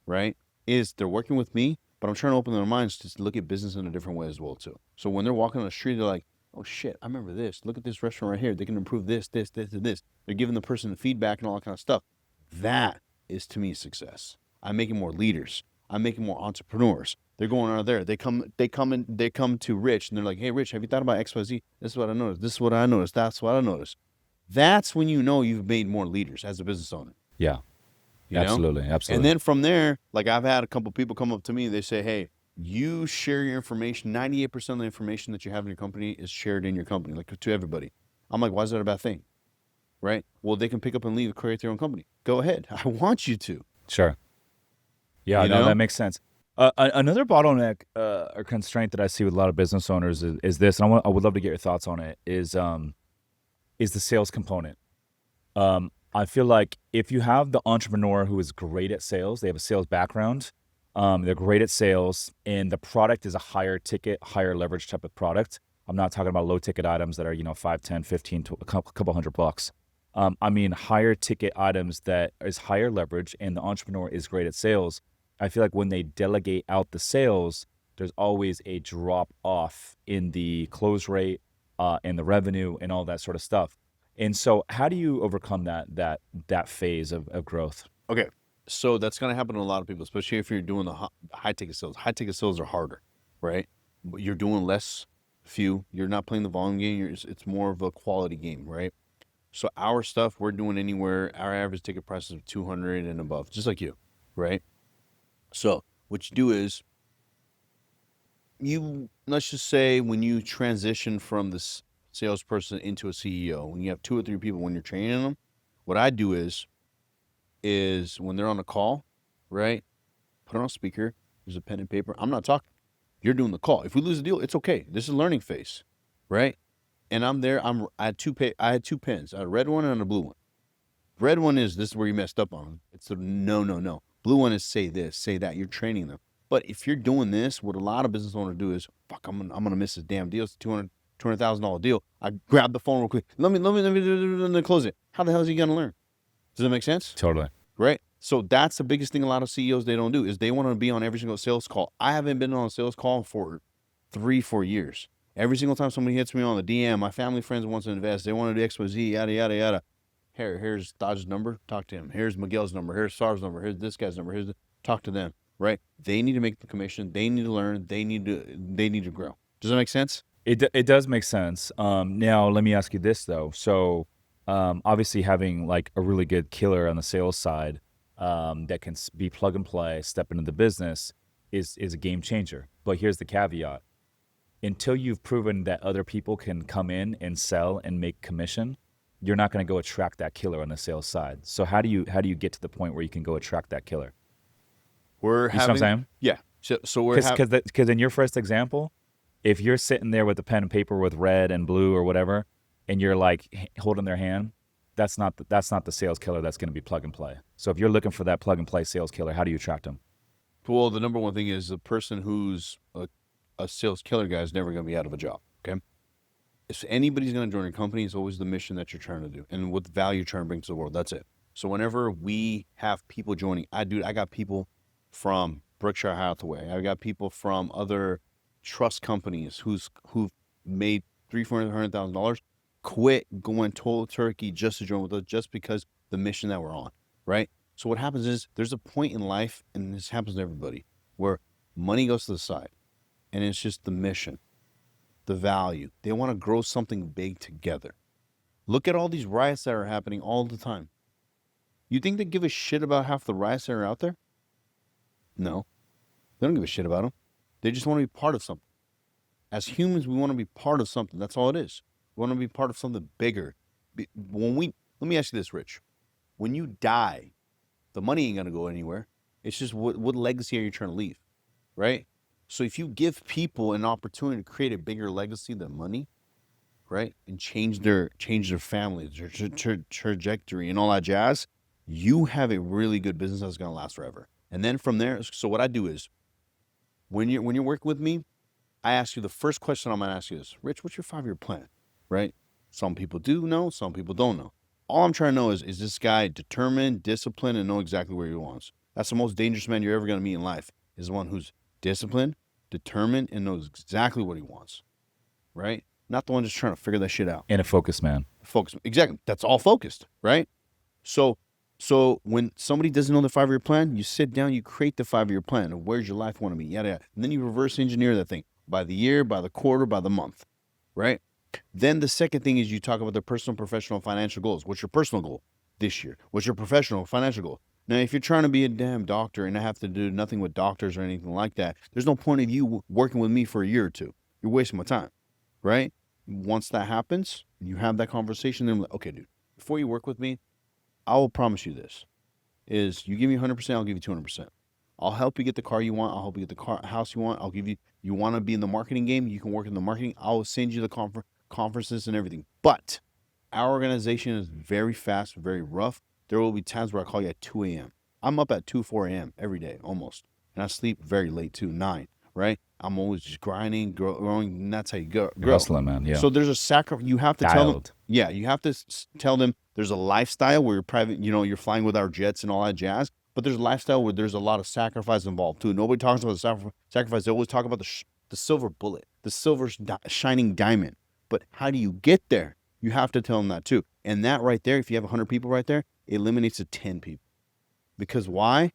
right? Is they're working with me, but I'm trying to open their minds to look at business in a different way as well, too. So when they're walking on the street, they're like, oh shit, I remember this. Look at this restaurant right here. They can improve this, and this. They're giving the person the feedback and all that kind of stuff. That is to me success. I'm making more leaders. I'm making more entrepreneurs. They're going out there. They come to Rich and they're like, hey Rich, have you thought about XYZ? This is what I noticed. This is what I noticed. That's what I noticed. That's when you know you've made more leaders as a business owner. Yeah. You know? Absolutely. And then from there, like I've had a couple people come up to me, they say, hey, you share your information. 98% of the information that you have in your company is shared in your company, like to everybody. I'm like, why is that a bad thing? Right? Well, they can pick up and leave, create their own company. Go ahead. I want you to. Sure. Yeah, no, that makes sense. Another bottleneck or constraint that I see with a lot of business owners is this, and I would love to get your thoughts on it, is the sales component. I feel like if you have the entrepreneur who is great at sales, they have a sales background, they're great at sales, and the product is a higher ticket, higher leverage type of product. I'm not talking about low ticket items that are, 5, 10, 15 to a couple $100. I mean, higher ticket items that is higher leverage and the entrepreneur is great at sales. I feel like when they delegate out the sales, there's always a drop off in the close rate and the revenue and all that sort of stuff. And so how do you overcome that phase of growth? Okay. So that's going to happen to a lot of people, especially if you're doing the high ticket sales. High ticket sales are harder, right? But you're doing less few. You're not playing the volume game. It's more of a quality game, right? So our stuff, we're doing anywhere, our average ticket price is 200 and above, just like you, right? So what you do is let's just say when you transition from this salesperson into a CEO, when you have 2 or 3 people, when you're training them, what I do is when they're on a call, right? Put it on speaker. There's a pen and paper. I'm not talking. You're doing the call. If we lose a deal, it's okay. This is a learning phase, right? And I'm there. I had 2 pens, a red one and a blue one. Red one is this is where you messed up on. It's a no. Blue one is say this, say that. You're training them. But if you're doing this, what a lot of business owners do is, fuck, I'm gonna miss this damn deal. It's $200. $200,000 deal. I grab the phone real quick. Let me close it. How the hell is he going to learn? Does that make sense? Totally. Right? So that's the biggest thing a lot of CEOs, they don't do, is they want to be on every single sales call. I haven't been on a sales call for 3-4 years. Every single time somebody hits me on the DM, my family, friends wants to invest. They want to do X, Y, Z, yada, yada, yada. Here's Dodge's number. Talk to him. Here's Miguel's number. Here's Sar's number. Here's this guy's number. Talk to them. Right? They need to make the commission. They need to learn. They need to grow. Does that make sense? It does make sense. Now let me ask you this though. So, obviously having like a really good killer on the sales side, that can be plug and play, step into the business is a game changer. But here's the caveat: until you've proven that other people can come in and sell and make commission, you're not going to go attract that killer on the sales side. So how do you get to the point where you can go attract that killer? We're You see what I'm saying? yeah. So we're Because in your first example, if you're sitting there with a pen and paper with red and blue or whatever, and you're like holding their hand, that's not the sales killer that's going to be plug and play. So if you're looking for that plug and play sales killer, how do you attract them? Well, the number one thing is the person who's a sales killer guy is never going to be out of a job. Okay. If anybody's going to join a company, it's always the mission that you're trying to do and what value you're trying to bring to the world. That's it. So whenever we have people joining, I got people from Berkshire Hathaway. I got people from other trust companies who've made $300,000-$400,000, quit going cold turkey just to join with us, just because the mission that we're on, right? So what happens is there's a point in life, and this happens to everybody, where money goes to the side, and it's just the mission, the value. They want to grow something big together. Look at all these riots that are happening all the time. You think they give a shit about half the riots that are out there? No, they don't give a shit about them. They just want to be part of something. As humans, we want to be part of something. That's all it is. We want to be part of something bigger. Let me ask you this, Rich. When you die, the money ain't going to go anywhere. It's just what legacy are you trying to leave, right? So if you give people an opportunity to create a bigger legacy than money, right, and change their families, their trajectory and all that jazz, you have a really good business that's going to last forever. And then from there, so what I do is, when you're working with me, I ask you, the first question I'm going to ask you is, Rich, what's your 5-year plan, right? Some people do know, some people don't know. All I'm trying to know is this guy determined, disciplined, and know exactly where he wants? That's the most dangerous man you're ever going to meet in life, is the one who's disciplined, determined, and knows exactly what he wants, right? Not the one just trying to figure that shit out. And a focused man. Focus. Exactly. That's all focused, right? So when somebody doesn't know the 5-year plan, you sit down, you create the 5-year plan of where's your life want to be, yada, yada. And then you reverse engineer that thing by the year, by the quarter, by the month, right? Then the second thing is you talk about the personal, professional, financial goals. What's your personal goal this year? What's your professional, financial goal? Now, if you're trying to be a damn doctor and I have to do nothing with doctors or anything like that, there's no point of you working with me for a year or two. You're wasting my time, right? Once that happens, you have that conversation, then I'm like, okay, dude, before you work with me, I will promise you this, is you give me 100%, I'll give you 200%. I'll help you get the car you want. I'll help you get the house you want. I'll give you want to be in the marketing game, you can work in the marketing. I'll send you the conferences and everything. But our organization is very fast, very rough. There will be times where I call you at 2 a.m. I'm up at 2, 4 a.m. every day, almost. And I sleep very late too, 9, right? I'm always just grinding, growing, and that's how you grow. Hustling, man, yeah. So there's a sacrifice. You have to tell them. Yeah, you have to tell them there's a lifestyle where you're private, you're flying with our jets and all that jazz. But there's a lifestyle where there's a lot of sacrifice involved too. Nobody talks about the sacrifice. They always talk about the silver bullet, the silver shining diamond. But how do you get there? You have to tell them that too. And that right there, if you have 100 people right there, it eliminates the 10 people. Because why?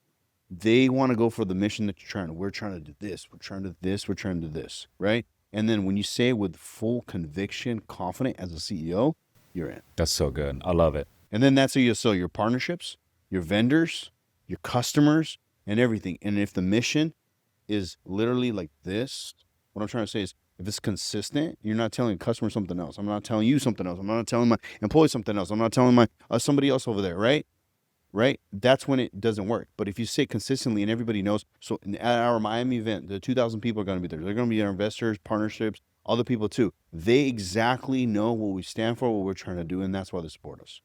They want to go for the mission that you're trying to. We're trying to do this. We're trying to do this. We're trying to do this, right? And then when you say it with full conviction, confident as a CEO, you're in. That's so good. I love it. And then that's how you sell your partnerships, your vendors, your customers, and everything. And if the mission is literally like this, what I'm trying to say is, if it's consistent, you're not telling a customer something else. I'm not telling you something else. I'm not telling my employee something else. I'm not telling my somebody else over there, right? Right? That's when it doesn't work. But if you say it consistently and everybody knows, so at our Miami event, the 2,000 people are going to be there. They're going to be our investors, partnerships, other people too. They exactly know what we stand for, what we're trying to do, and that's why they support us.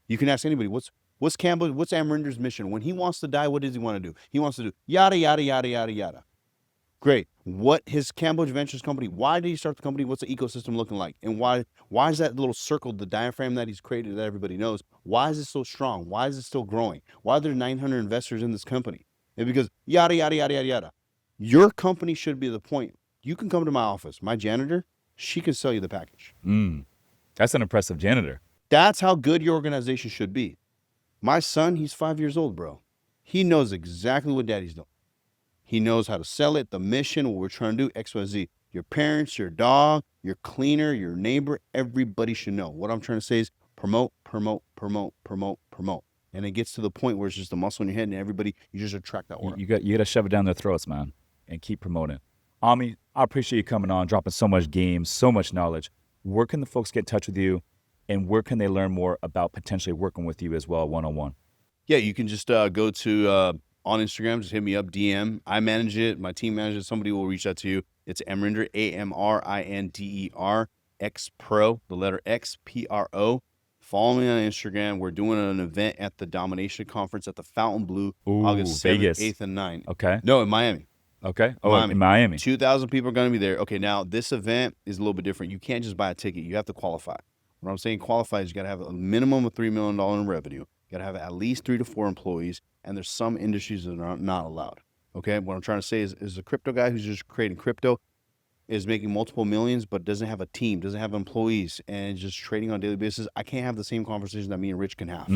You can ask anybody, what's Amrinder's mission? When he wants to die, what does he want to do? He wants to do yada, yada, yada, yada, yada. Great. What his Cambodia Ventures company, why did he start the company? What's the ecosystem looking like? And why is that little circle, the diaphragm that he's created that everybody knows, why is it so strong? Why is it still growing? Why are there 900 investors in this company? And because yada, yada, yada, yada, yada. Your company should be the point. You can come to my office. My janitor, she can sell you the package. That's an impressive janitor. That's how good your organization should be. My son, he's 5 years old, bro. He knows exactly what daddy's doing. He knows how to sell it, the mission, what we're trying to do, XYZ. Your parents, your dog, your cleaner, your neighbor, everybody should know. What I'm trying to say is promote, promote, promote, promote, promote. And it gets to the point where it's just a muscle in your head and everybody, you just attract that work. You got to shove it down their throats, man, and keep promoting. Ami, I appreciate you coming on, dropping so much game, so much knowledge. Where can the folks get in touch with you, and where can they learn more about potentially working with you as well, one-on-one? Yeah, you can just go to on Instagram, just hit me up, DM. I manage it. My team manages it. Somebody will reach out to you. It's Amrinder, AMRINDER, X Pro, the letter X, PRO. Follow me on Instagram. We're doing an event at the Domination Conference at the Fountain Blue, August 7th, Vegas. 8th, and 9th. Okay. No, in Miami. Okay. Oh, in Miami. 2,000 people are going to be there. Okay, now this event is a little bit different. You can't just buy a ticket. You have to qualify. What I'm saying qualify is you got to have a minimum of $3 million in revenue. You got to have at least 3 to 4 employees, and there's some industries that are not allowed. Okay, what I'm trying to say is a crypto guy who's just creating crypto is making multiple millions, but doesn't have a team, doesn't have employees, and just trading on a daily basis. I can't have the same conversation that me and Rich can have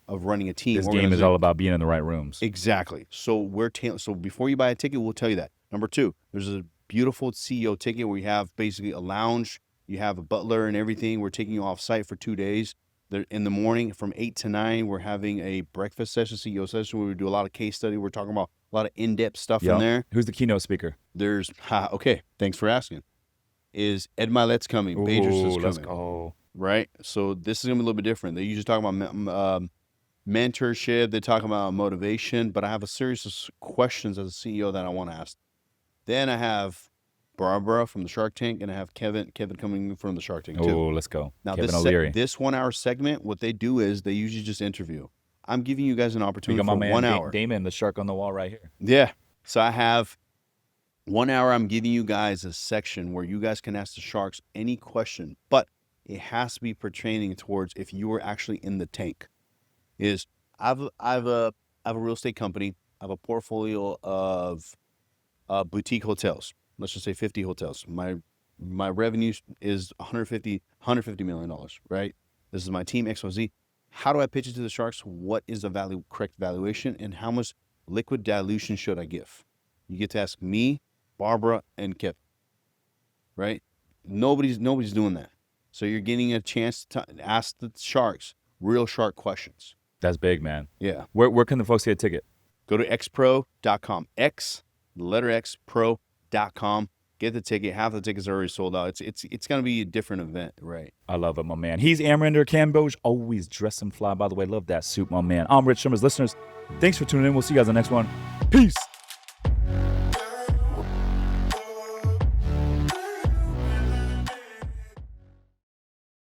of running a team. This game is all about being in the right rooms. Exactly. So so before you buy a ticket, we'll tell you that. Number 2, there's a beautiful CEO ticket where you have basically a lounge, you have a butler and everything. We're taking you off site for 2 days. In the morning from 8 to 9, we're having a breakfast session, CEO session, where we do a lot of case study. We're talking about a lot of in-depth stuff in there. Who's the keynote speaker? There's, okay, thanks for asking. Is Ed Milet's coming. Bezos is coming. Let's go. Right? So this is going to be a little bit different. They usually talk about mentorship. They talk about motivation. But I have a series of questions as a CEO that I want to ask. Then I have Barbara from the Shark Tank, and I have Kevin coming from the Shark Tank too. Oh, let's go. Now Kevin O'Leary. This 1 hour segment, what they do is they usually just interview. I'm giving you guys an opportunity for for 1 hour. Damon, the shark on the wall right here. Yeah. So I have 1 hour. I'm giving you guys a section where you guys can ask the sharks any question, but it has to be pertaining towards if you were actually in the tank. I have a real estate company. I have a portfolio of boutique hotels. Let's just say 50 hotels. My revenue is $150 million, right? This is my team, XYZ. How do I pitch it to the sharks? What is the correct valuation, and how much liquid dilution should I give? You get to ask me, Barbara, and Kevin, right? Nobody's doing that. So you're getting a chance to ask the sharks real shark questions. That's big, man. Yeah. Where can the folks get a ticket? Go to xpro.com. The letter X, pro.com. Get the ticket. Half the tickets are already sold out. It's going to be a different event, right? I love it, my man. He's Amrinder Kamboj, always dressed and fly. By the way, love that suit, my man. I'm Rich Sherman's listeners. Thanks for tuning in. We'll see you guys on the next one. Peace.